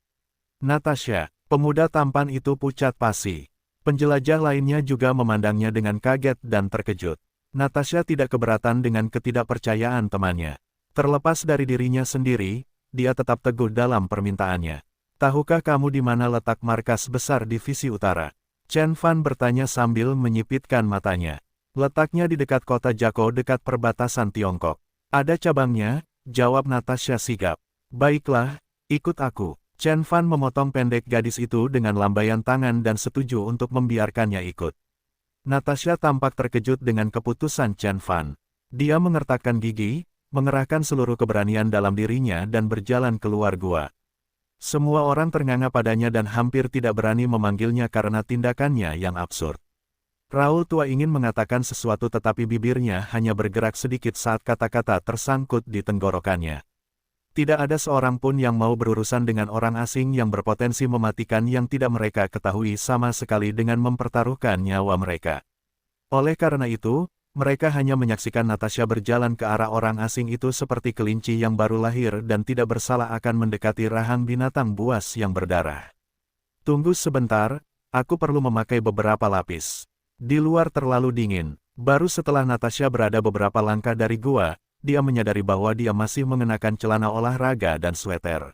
Natasha, pemuda tampan itu pucat pasi. Penjelajah lainnya juga memandangnya dengan kaget dan terkejut. Natasha tidak keberatan dengan ketidakpercayaan temannya. Terlepas dari dirinya sendiri, dia tetap teguh dalam permintaannya. "Tahukah kamu di mana letak markas besar Divisi Utara?" Chen Fan bertanya sambil menyipitkan matanya. "Letaknya di dekat kota Jako dekat perbatasan Tiongkok. Ada cabangnya," jawab Natasha sigap. "Baiklah, ikut aku." Chen Fan memotong pendek gadis itu dengan lambaian tangan dan setuju untuk membiarkannya ikut. Natasha tampak terkejut dengan keputusan Chen Fan. Dia mengertakkan gigi, mengerahkan seluruh keberanian dalam dirinya dan berjalan keluar gua. Semua orang ternganga padanya dan hampir tidak berani memanggilnya karena tindakannya yang absurd. Raul tua ingin mengatakan sesuatu tetapi bibirnya hanya bergerak sedikit saat kata-kata tersangkut di tenggorokannya. Tidak ada seorang pun yang mau berurusan dengan orang asing yang berpotensi mematikan yang tidak mereka ketahui sama sekali dengan mempertaruhkan nyawa mereka. Oleh karena itu, mereka hanya menyaksikan Natasha berjalan ke arah orang asing itu seperti kelinci yang baru lahir dan tidak bersalah akan mendekati rahang binatang buas yang berdarah. "Tunggu sebentar, aku perlu memakai beberapa lapis. Di luar terlalu dingin." Baru setelah Natasha berada beberapa langkah dari gua, dia menyadari bahwa dia masih mengenakan celana olahraga dan sweter.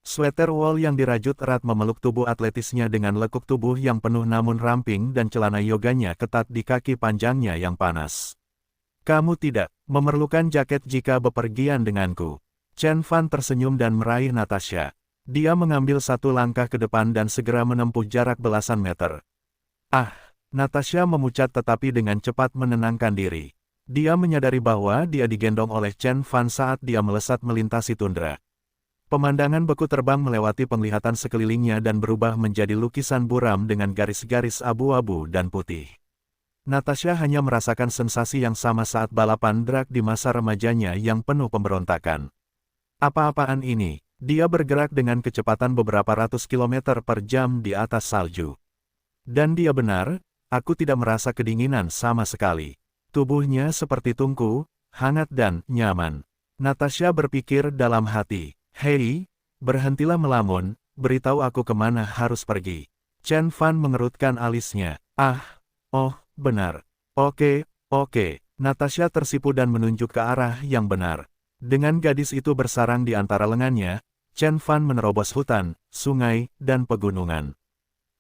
Sweter wol yang dirajut erat memeluk tubuh atletisnya dengan lekuk tubuh yang penuh namun ramping dan celana yoganya ketat di kaki panjangnya yang panas. "Kamu tidak memerlukan jaket jika bepergian denganku." Chen Fan tersenyum dan meraih Natasha. Dia mengambil satu langkah ke depan dan segera menempuh jarak belasan meter. Natasha memucat tetapi dengan cepat menenangkan diri. Dia menyadari bahwa dia digendong oleh Chen Fan saat dia melesat melintasi tundra. Pemandangan beku terbang melewati penglihatan sekelilingnya dan berubah menjadi lukisan buram dengan garis-garis abu-abu dan putih. Natasha hanya merasakan sensasi yang sama saat balapan drag di masa remajanya yang penuh pemberontakan. "Apa-apaan ini?" Dia bergerak dengan kecepatan beberapa ratus kilometer per jam di atas salju. Dan dia benar, aku tidak merasa kedinginan sama sekali. Tubuhnya seperti tungku, hangat dan nyaman. Natasha berpikir dalam hati. "Hei, berhentilah melamun, beritahu aku kemana harus pergi." Chen Fan mengerutkan alisnya. Benar. Oke. Natasha tersipu dan menunjuk ke arah yang benar. Dengan gadis itu bersarang di antara lengannya, Chen Fan menerobos hutan, sungai, dan pegunungan.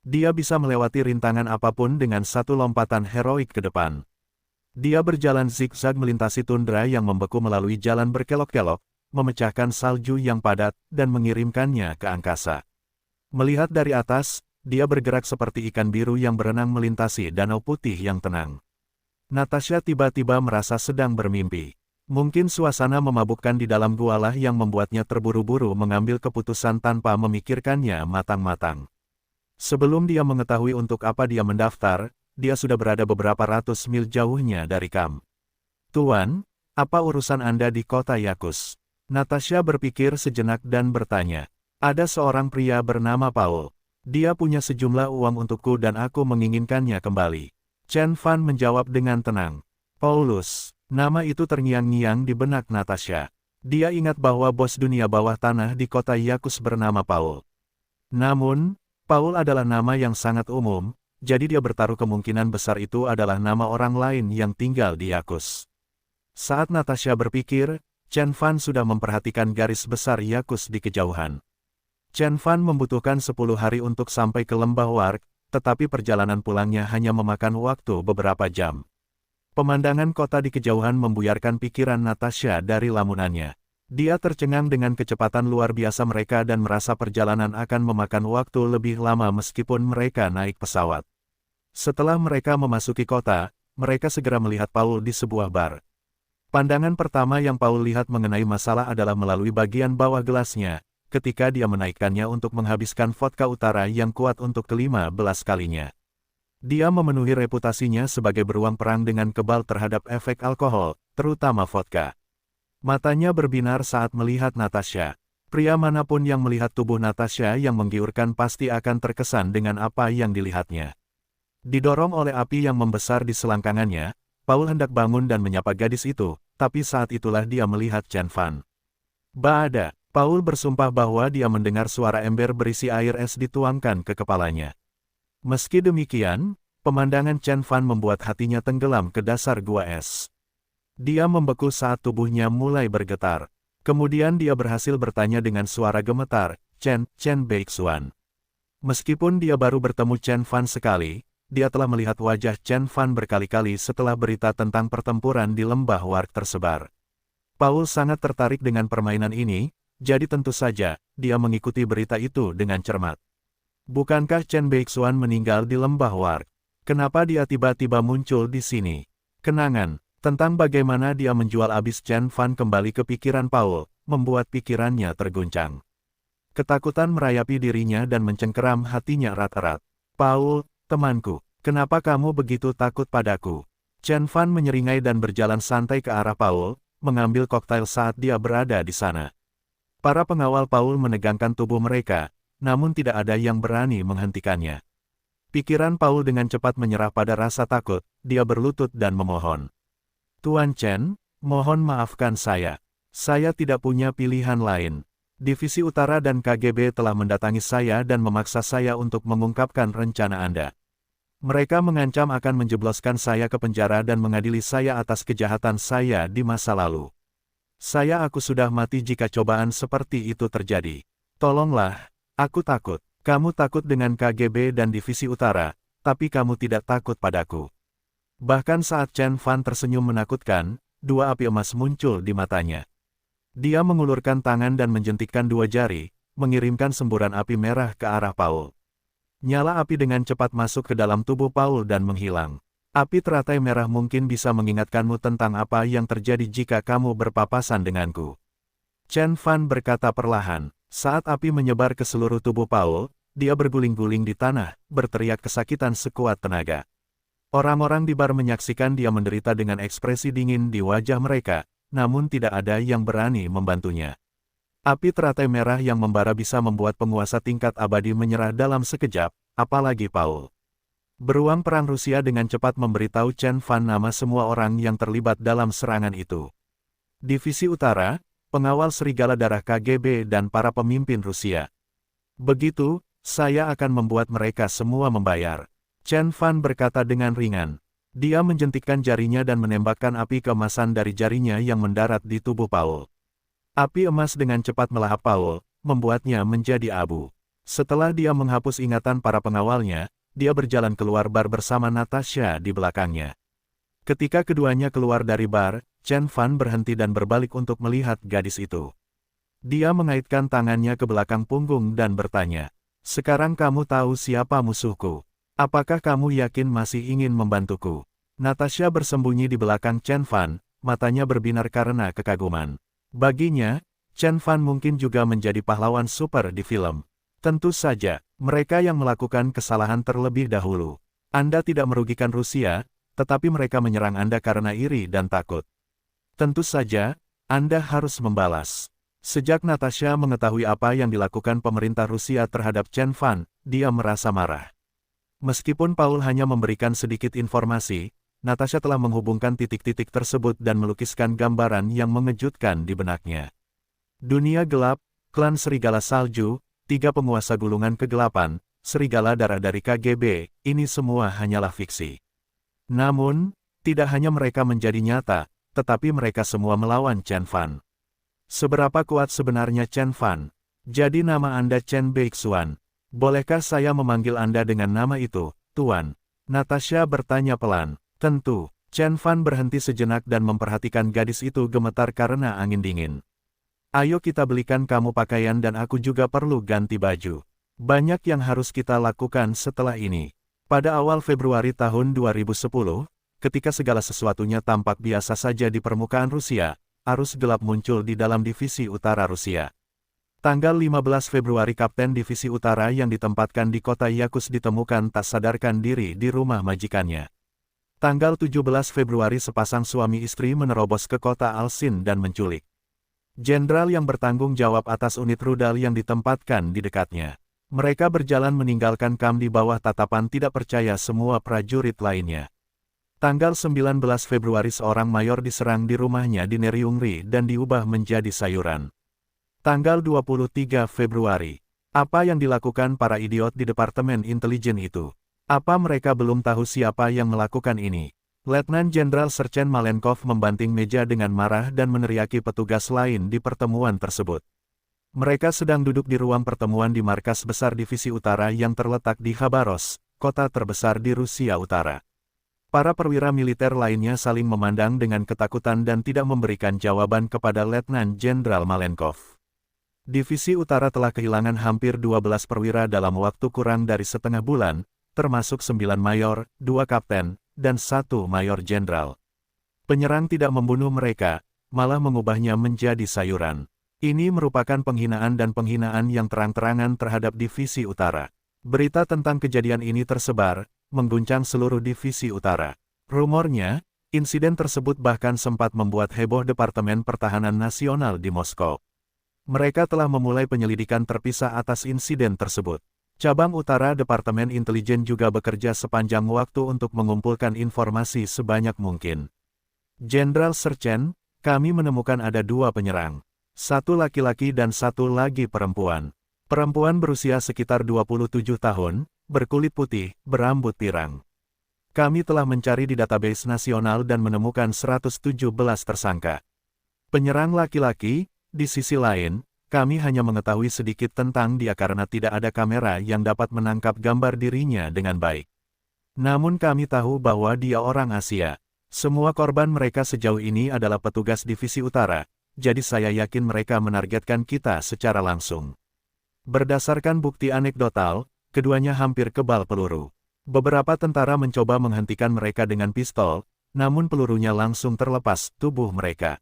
Dia bisa melewati rintangan apapun dengan satu lompatan heroik ke depan. Dia berjalan zigzag melintasi tundra yang membeku melalui jalan berkelok-kelok, memecahkan salju yang padat, dan mengirimkannya ke angkasa. Melihat dari atas, dia bergerak seperti ikan biru yang berenang melintasi danau putih yang tenang. Natasha tiba-tiba merasa sedang bermimpi. Mungkin suasana memabukkan di dalam gualah yang membuatnya terburu-buru mengambil keputusan tanpa memikirkannya matang-matang. Sebelum dia mengetahui untuk apa dia mendaftar, dia sudah berada beberapa ratus mil jauhnya dari kamp. "Tuan, apa urusan Anda di kota Yakus?" Natasha berpikir sejenak dan bertanya. "Ada seorang pria bernama Paul. Dia punya sejumlah uang untukku dan aku menginginkannya kembali." Chen Fan menjawab dengan tenang. "Paulus, Nama itu terngiang-ngiang di benak Natasha. Dia ingat bahwa bos dunia bawah tanah di kota Yakus bernama Paul. Namun, Paul adalah nama yang sangat umum, jadi dia bertaruh kemungkinan besar itu adalah nama orang lain yang tinggal di Yakus. Saat Natasha berpikir, Chen Fan sudah memperhatikan garis besar Yakus di kejauhan. Chen Fan membutuhkan 10 hari untuk sampai ke lembah Warg, tetapi perjalanan pulangnya hanya memakan waktu beberapa jam. Pemandangan kota di kejauhan membuyarkan pikiran Natasha dari lamunannya. Dia tercengang dengan kecepatan luar biasa mereka dan merasa perjalanan akan memakan waktu lebih lama meskipun mereka naik pesawat. Setelah mereka memasuki kota, mereka segera melihat Paul di sebuah bar. Pandangan pertama yang Paul lihat mengenai masalah adalah melalui bagian bawah gelasnya, ketika dia menaikkannya untuk menghabiskan vodka utara yang kuat untuk ke-15 kalinya. Dia memenuhi reputasinya sebagai beruang perang dengan kebal terhadap efek alkohol, terutama vodka. Matanya berbinar saat melihat Natasha. Pria manapun yang melihat tubuh Natasha yang menggiurkan pasti akan terkesan dengan apa yang dilihatnya. Didorong oleh api yang membesar di selangkangannya, Paul hendak bangun dan menyapa gadis itu, tapi saat itulah dia melihat Chen Fan. Baada, Paul bersumpah bahwa dia mendengar suara ember berisi air es dituangkan ke kepalanya. Meski demikian, pemandangan Chen Fan membuat hatinya tenggelam ke dasar gua es. Dia membeku saat tubuhnya mulai bergetar. Kemudian dia berhasil bertanya dengan suara gemetar, Chen Beixuan. Meskipun dia baru bertemu Chen Fan sekali, dia telah melihat wajah Chen Fan berkali-kali setelah berita tentang pertempuran di lembah Warg tersebar. Paul sangat tertarik dengan permainan ini, jadi tentu saja, dia mengikuti berita itu dengan cermat. Bukankah Chen Beixuan meninggal di lembah Warg? Kenapa dia tiba-tiba muncul di sini? Kenangan tentang bagaimana dia menjual abis Chen Fan kembali ke pikiran Paul, membuat pikirannya terguncang. Ketakutan merayapi dirinya dan mencengkeram hatinya erat-erat. Paul, temanku, kenapa kamu begitu takut padaku? Chen Fan menyeringai dan berjalan santai ke arah Paul, mengambil koktail saat dia berada di sana. Para pengawal Paul menegangkan tubuh mereka, namun tidak ada yang berani menghentikannya. Pikiran Paul dengan cepat menyerah pada rasa takut, dia berlutut dan memohon. Tuan Chen, mohon maafkan saya. Saya tidak punya pilihan lain. Divisi Utara dan KGB telah mendatangi saya dan memaksa saya untuk mengungkapkan rencana Anda. Mereka mengancam akan menjebloskan saya ke penjara dan mengadili saya atas kejahatan saya di masa lalu. Aku sudah mati jika cobaan seperti itu terjadi. Tolonglah. Aku takut. Kamu takut dengan KGB dan Divisi Utara, tapi kamu tidak takut padaku. Bahkan saat Chen Fan tersenyum menakutkan, dua api emas muncul di matanya. Dia mengulurkan tangan dan menjentikkan dua jari, mengirimkan semburan api merah ke arah Paul. Nyala api dengan cepat masuk ke dalam tubuh Paul dan menghilang. Api teratai merah mungkin bisa mengingatkanmu tentang apa yang terjadi jika kamu berpapasan denganku. Chen Fan berkata perlahan. Saat api menyebar ke seluruh tubuh Paul, dia berguling-guling di tanah, berteriak kesakitan sekuat tenaga. Orang-orang di bar menyaksikan dia menderita dengan ekspresi dingin di wajah mereka, namun tidak ada yang berani membantunya. Api teratai merah yang membara bisa membuat penguasa tingkat abadi menyerah dalam sekejap, apalagi Paul. Beruang perang Rusia dengan cepat memberitahu Chen Fan nama semua orang yang terlibat dalam serangan itu. Divisi Utara, pengawal serigala darah KGB dan para pemimpin Rusia. Begitu, saya akan membuat mereka semua membayar. Chen Fan berkata dengan ringan. Dia menjentikkan jarinya dan menembakkan api keemasan dari jarinya yang mendarat di tubuh Paul. Api emas dengan cepat melahap Paul, membuatnya menjadi abu. Setelah dia menghapus ingatan para pengawalnya, dia berjalan keluar bar bersama Natasha di belakangnya. Ketika keduanya keluar dari bar, Chen Fan berhenti dan berbalik untuk melihat gadis itu. Dia mengaitkan tangannya ke belakang punggung dan bertanya, "Sekarang kamu tahu siapa musuhku. Apakah kamu yakin masih ingin membantuku?" Natasha bersembunyi di belakang Chen Fan, matanya berbinar karena kekaguman. Baginya, Chen Fan mungkin juga menjadi pahlawan super di film. Tentu saja, mereka yang melakukan kesalahan terlebih dahulu. Anda tidak merugikan Rusia, tetapi mereka menyerang Anda karena iri dan takut. Tentu saja, Anda harus membalas. Sejak Natasha mengetahui apa yang dilakukan pemerintah Rusia terhadap Chen Fan, dia merasa marah. Meskipun Paul hanya memberikan sedikit informasi, Natasha telah menghubungkan titik-titik tersebut dan melukiskan gambaran yang mengejutkan di benaknya. Dunia gelap, klan Serigala Salju, 3 penguasa gulungan kegelapan, Serigala Darah dari KGB, ini semua hanyalah fiksi. Namun, tidak hanya mereka menjadi nyata, tetapi mereka semua melawan Chen Fan. Seberapa kuat sebenarnya Chen Fan? Jadi nama Anda Chen Beixuan. Bolehkah saya memanggil Anda dengan nama itu, Tuan? Natasha bertanya pelan. Tentu. Chen Fan berhenti sejenak dan memperhatikan gadis itu gemetar karena angin dingin. Ayo kita belikan kamu pakaian dan aku juga perlu ganti baju. Banyak yang harus kita lakukan setelah ini. Pada awal Februari tahun 2010, ketika segala sesuatunya tampak biasa saja di permukaan Rusia, arus gelap muncul di dalam Divisi Utara Rusia. Tanggal 15 Februari Kapten Divisi Utara yang ditempatkan di kota Yakutsk ditemukan tak sadarkan diri di rumah majikannya. Tanggal 17 Februari sepasang suami istri menerobos ke kota Alsin dan menculik jenderal yang bertanggung jawab atas unit rudal yang ditempatkan di dekatnya. Mereka berjalan meninggalkan kamp di bawah tatapan tidak percaya semua prajurit lainnya. Tanggal 19 Februari seorang mayor diserang di rumahnya di Neryungri dan diubah menjadi sayuran. Tanggal 23 Februari. Apa yang dilakukan para idiot di Departemen Intelijen itu? Apa mereka belum tahu siapa yang melakukan ini? Letnan Jenderal Serchen Malenkov membanting meja dengan marah dan meneriaki petugas lain di pertemuan tersebut. Mereka sedang duduk di ruang pertemuan di markas besar Divisi Utara yang terletak di Khabarovsk, kota terbesar di Rusia Utara. Para perwira militer lainnya saling memandang dengan ketakutan dan tidak memberikan jawaban kepada Letnan Jenderal Malenkov. Divisi Utara telah kehilangan hampir 12 perwira dalam waktu kurang dari setengah bulan, termasuk 9 mayor, 2 kapten, dan 1 mayor jenderal. Penyerang tidak membunuh mereka, malah mengubahnya menjadi sayuran. Ini merupakan penghinaan dan penghinaan yang terang-terangan terhadap Divisi Utara. Berita tentang kejadian ini tersebar, mengguncang seluruh Divisi Utara. Rumornya, insiden tersebut bahkan sempat membuat heboh Departemen Pertahanan Nasional di Moskow. Mereka telah memulai penyelidikan terpisah atas insiden tersebut. Cabang Utara Departemen Intelijen juga bekerja sepanjang waktu untuk mengumpulkan informasi sebanyak mungkin. Jenderal Serchen, kami menemukan ada 2 penyerang. 1 laki-laki dan 1 lagi perempuan. Perempuan berusia sekitar 27 tahun, berkulit putih, berambut pirang. Kami telah mencari di database nasional dan menemukan 117 tersangka. Penyerang laki-laki, di sisi lain, kami hanya mengetahui sedikit tentang dia karena tidak ada kamera yang dapat menangkap gambar dirinya dengan baik. Namun kami tahu bahwa dia orang Asia. Semua korban mereka sejauh ini adalah petugas Divisi Utara, jadi saya yakin mereka menargetkan kita secara langsung. Berdasarkan bukti anekdotal, keduanya hampir kebal peluru. Beberapa tentara mencoba menghentikan mereka dengan pistol, namun pelurunya langsung terlepas tubuh mereka.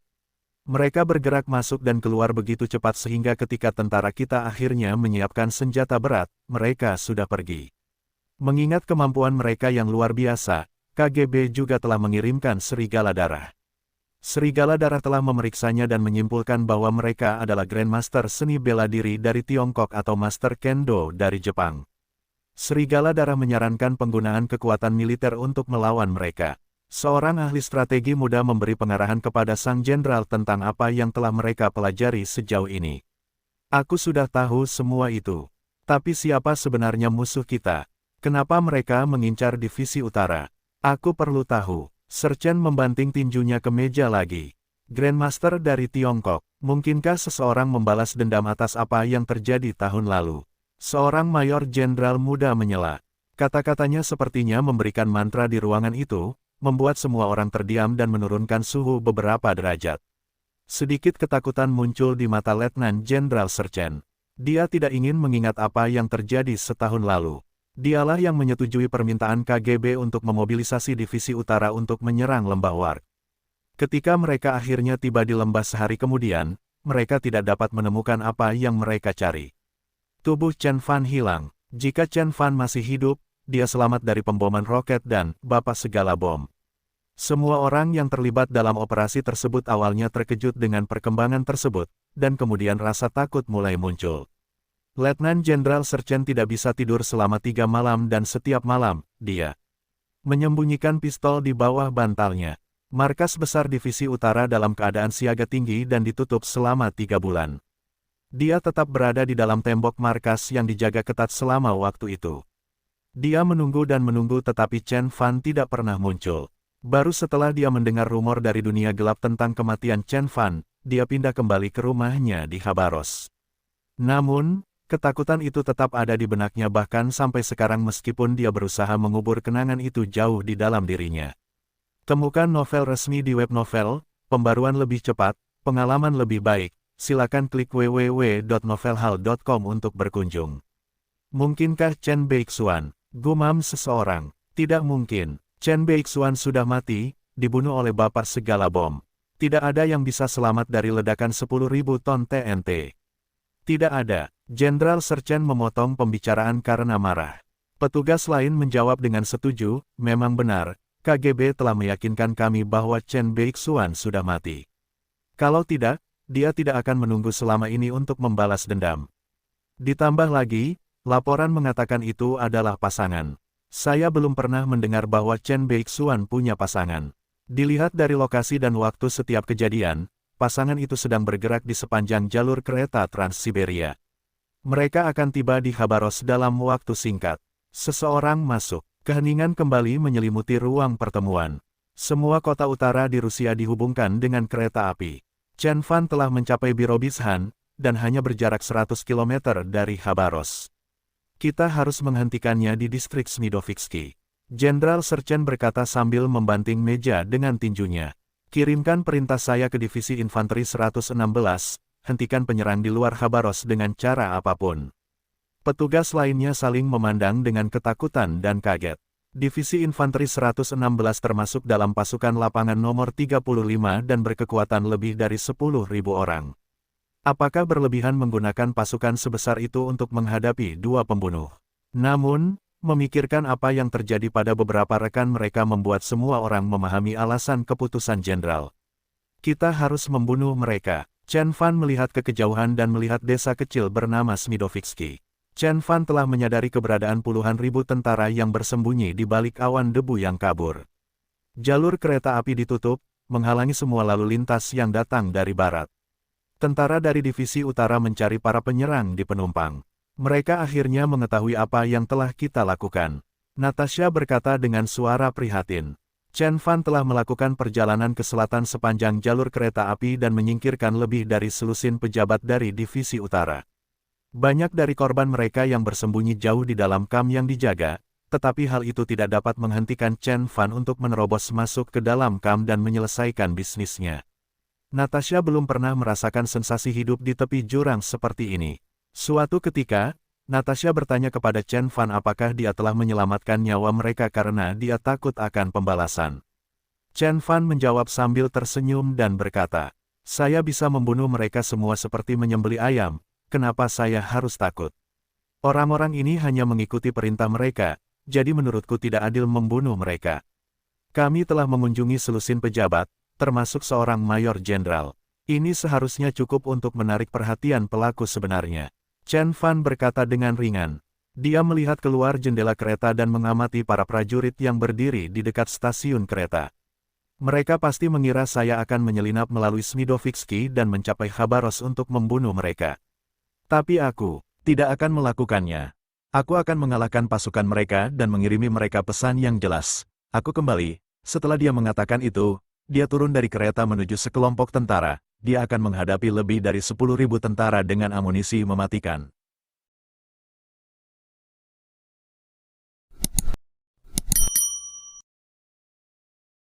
Mereka bergerak masuk dan keluar begitu cepat sehingga ketika tentara kita akhirnya menyiapkan senjata berat, mereka sudah pergi. Mengingat kemampuan mereka yang luar biasa, KGB juga telah mengirimkan Serigala Darah. Serigala Darah telah memeriksanya dan menyimpulkan bahwa mereka adalah Grandmaster Seni Bela Diri dari Tiongkok atau Master Kendo dari Jepang. Serigala Darah menyarankan penggunaan kekuatan militer untuk melawan mereka. Seorang ahli strategi muda memberi pengarahan kepada sang jenderal tentang apa yang telah mereka pelajari sejauh ini. Aku sudah tahu semua itu. Tapi siapa sebenarnya musuh kita? Kenapa mereka mengincar Divisi Utara? Aku perlu tahu. Serchen membanting tinjunya ke meja lagi. Grandmaster dari Tiongkok, mungkinkah seseorang membalas dendam atas apa yang terjadi tahun lalu? Seorang mayor jenderal muda menyela. Kata-katanya sepertinya memberikan mantra di ruangan itu, membuat semua orang terdiam dan menurunkan suhu beberapa derajat. Sedikit ketakutan muncul di mata Letnan Jenderal Serchen. Dia tidak ingin mengingat apa yang terjadi setahun lalu. Dialah yang menyetujui permintaan KGB untuk memobilisasi Divisi Utara untuk menyerang Lembah Warg. Ketika mereka akhirnya tiba di lembah sehari kemudian, mereka tidak dapat menemukan apa yang mereka cari. Tubuh Chen Fan hilang. Jika Chen Fan masih hidup, dia selamat dari pemboman roket dan bapak segala bom. Semua orang yang terlibat dalam operasi tersebut awalnya terkejut dengan perkembangan tersebut, dan kemudian rasa takut mulai muncul. Letnan Jenderal Serchen tidak bisa tidur selama 3 malam dan setiap malam, dia menyembunyikan pistol di bawah bantalnya. Markas besar Divisi Utara dalam keadaan siaga tinggi dan ditutup selama 3 bulan. Dia tetap berada di dalam tembok markas yang dijaga ketat selama waktu itu. Dia menunggu dan menunggu tetapi Chen Fan tidak pernah muncul. Baru setelah dia mendengar rumor dari dunia gelap tentang kematian Chen Fan, dia pindah kembali ke rumahnya di Khabarovsk. Namun, ketakutan itu tetap ada di benaknya bahkan sampai sekarang meskipun dia berusaha mengubur kenangan itu jauh di dalam dirinya. Temukan novel resmi di web novel, pembaruan lebih cepat, pengalaman lebih baik, silakan klik www.novelhal.com untuk berkunjung. Mungkinkah Chen Beixuan? Gumam seseorang. Tidak mungkin. Chen Beixuan sudah mati, dibunuh oleh bapak segala bom. Tidak ada yang bisa selamat dari ledakan 10.000 ton TNT. Tidak ada. Jenderal Serchen memotong pembicaraan karena marah. Petugas lain menjawab dengan setuju, memang benar, KGB telah meyakinkan kami bahwa Chen Beixuan sudah mati. Kalau tidak, dia tidak akan menunggu selama ini untuk membalas dendam. Ditambah lagi, laporan mengatakan itu adalah pasangan. Saya belum pernah mendengar bahwa Chen Beixuan punya pasangan. Dilihat dari lokasi dan waktu setiap kejadian, pasangan itu sedang bergerak di sepanjang jalur kereta Trans-Siberia. Mereka akan tiba di Khabarovsk dalam waktu singkat. Seseorang masuk. Keheningan kembali menyelimuti ruang pertemuan. Semua kota utara di Rusia dihubungkan dengan kereta api. Chen Fan telah mencapai Birobizhan, dan hanya berjarak 100 km dari Khabarovsk. Kita harus menghentikannya di distrik Smidovitsky. Jenderal Serchen berkata sambil membanting meja dengan tinjunya. Kirimkan perintah saya ke Divisi Infanteri 116, hentikan penyerang di luar Khabarovsk dengan cara apapun. Petugas lainnya saling memandang dengan ketakutan dan kaget. Divisi Infanteri 116 termasuk dalam pasukan lapangan nomor 35 dan berkekuatan lebih dari 10.000 orang. Apakah berlebihan menggunakan pasukan sebesar itu untuk menghadapi dua pembunuh? Namun, memikirkan apa yang terjadi pada beberapa rekan mereka membuat semua orang memahami alasan keputusan jenderal. Kita harus membunuh mereka. Chen Fan melihat ke kejauhan dan melihat desa kecil bernama Smidovitsky. Chen Fan telah menyadari keberadaan puluhan ribu tentara yang bersembunyi di balik awan debu yang kabur. Jalur kereta api ditutup, menghalangi semua lalu lintas yang datang dari barat. Tentara dari Divisi Utara mencari para penyerang di penumpang. Mereka akhirnya mengetahui apa yang telah kita lakukan. Natasha berkata dengan suara prihatin. Chen Fan telah melakukan perjalanan ke selatan sepanjang jalur kereta api dan menyingkirkan lebih dari selusin pejabat dari Divisi Utara. Banyak dari korban mereka yang bersembunyi jauh di dalam kam yang dijaga, tetapi hal itu tidak dapat menghentikan Chen Fan untuk menerobos masuk ke dalam kam dan menyelesaikan bisnisnya. Natasha belum pernah merasakan sensasi hidup di tepi jurang seperti ini. Suatu ketika, Natasha bertanya kepada Chen Fan apakah dia telah menyelamatkan nyawa mereka karena dia takut akan pembalasan. Chen Fan menjawab sambil tersenyum dan berkata, "Saya bisa membunuh mereka semua seperti menyembelih ayam, kenapa saya harus takut? Orang-orang ini hanya mengikuti perintah mereka, jadi menurutku tidak adil membunuh mereka. Kami telah mengunjungi selusin pejabat, termasuk seorang mayor jenderal. Ini seharusnya cukup untuk menarik perhatian pelaku sebenarnya." Chen Fan berkata dengan ringan. Dia melihat keluar jendela kereta dan mengamati para prajurit yang berdiri di dekat stasiun kereta. Mereka pasti mengira saya akan menyelinap melalui Smidovitsky dan mencapai Khabarovsk untuk membunuh mereka. Tapi aku tidak akan melakukannya. Aku akan mengalahkan pasukan mereka dan mengirimi mereka pesan yang jelas. Aku kembali. Setelah dia mengatakan itu, dia turun dari kereta menuju sekelompok tentara. Dia akan menghadapi lebih dari 10.000 tentara dengan amunisi mematikan.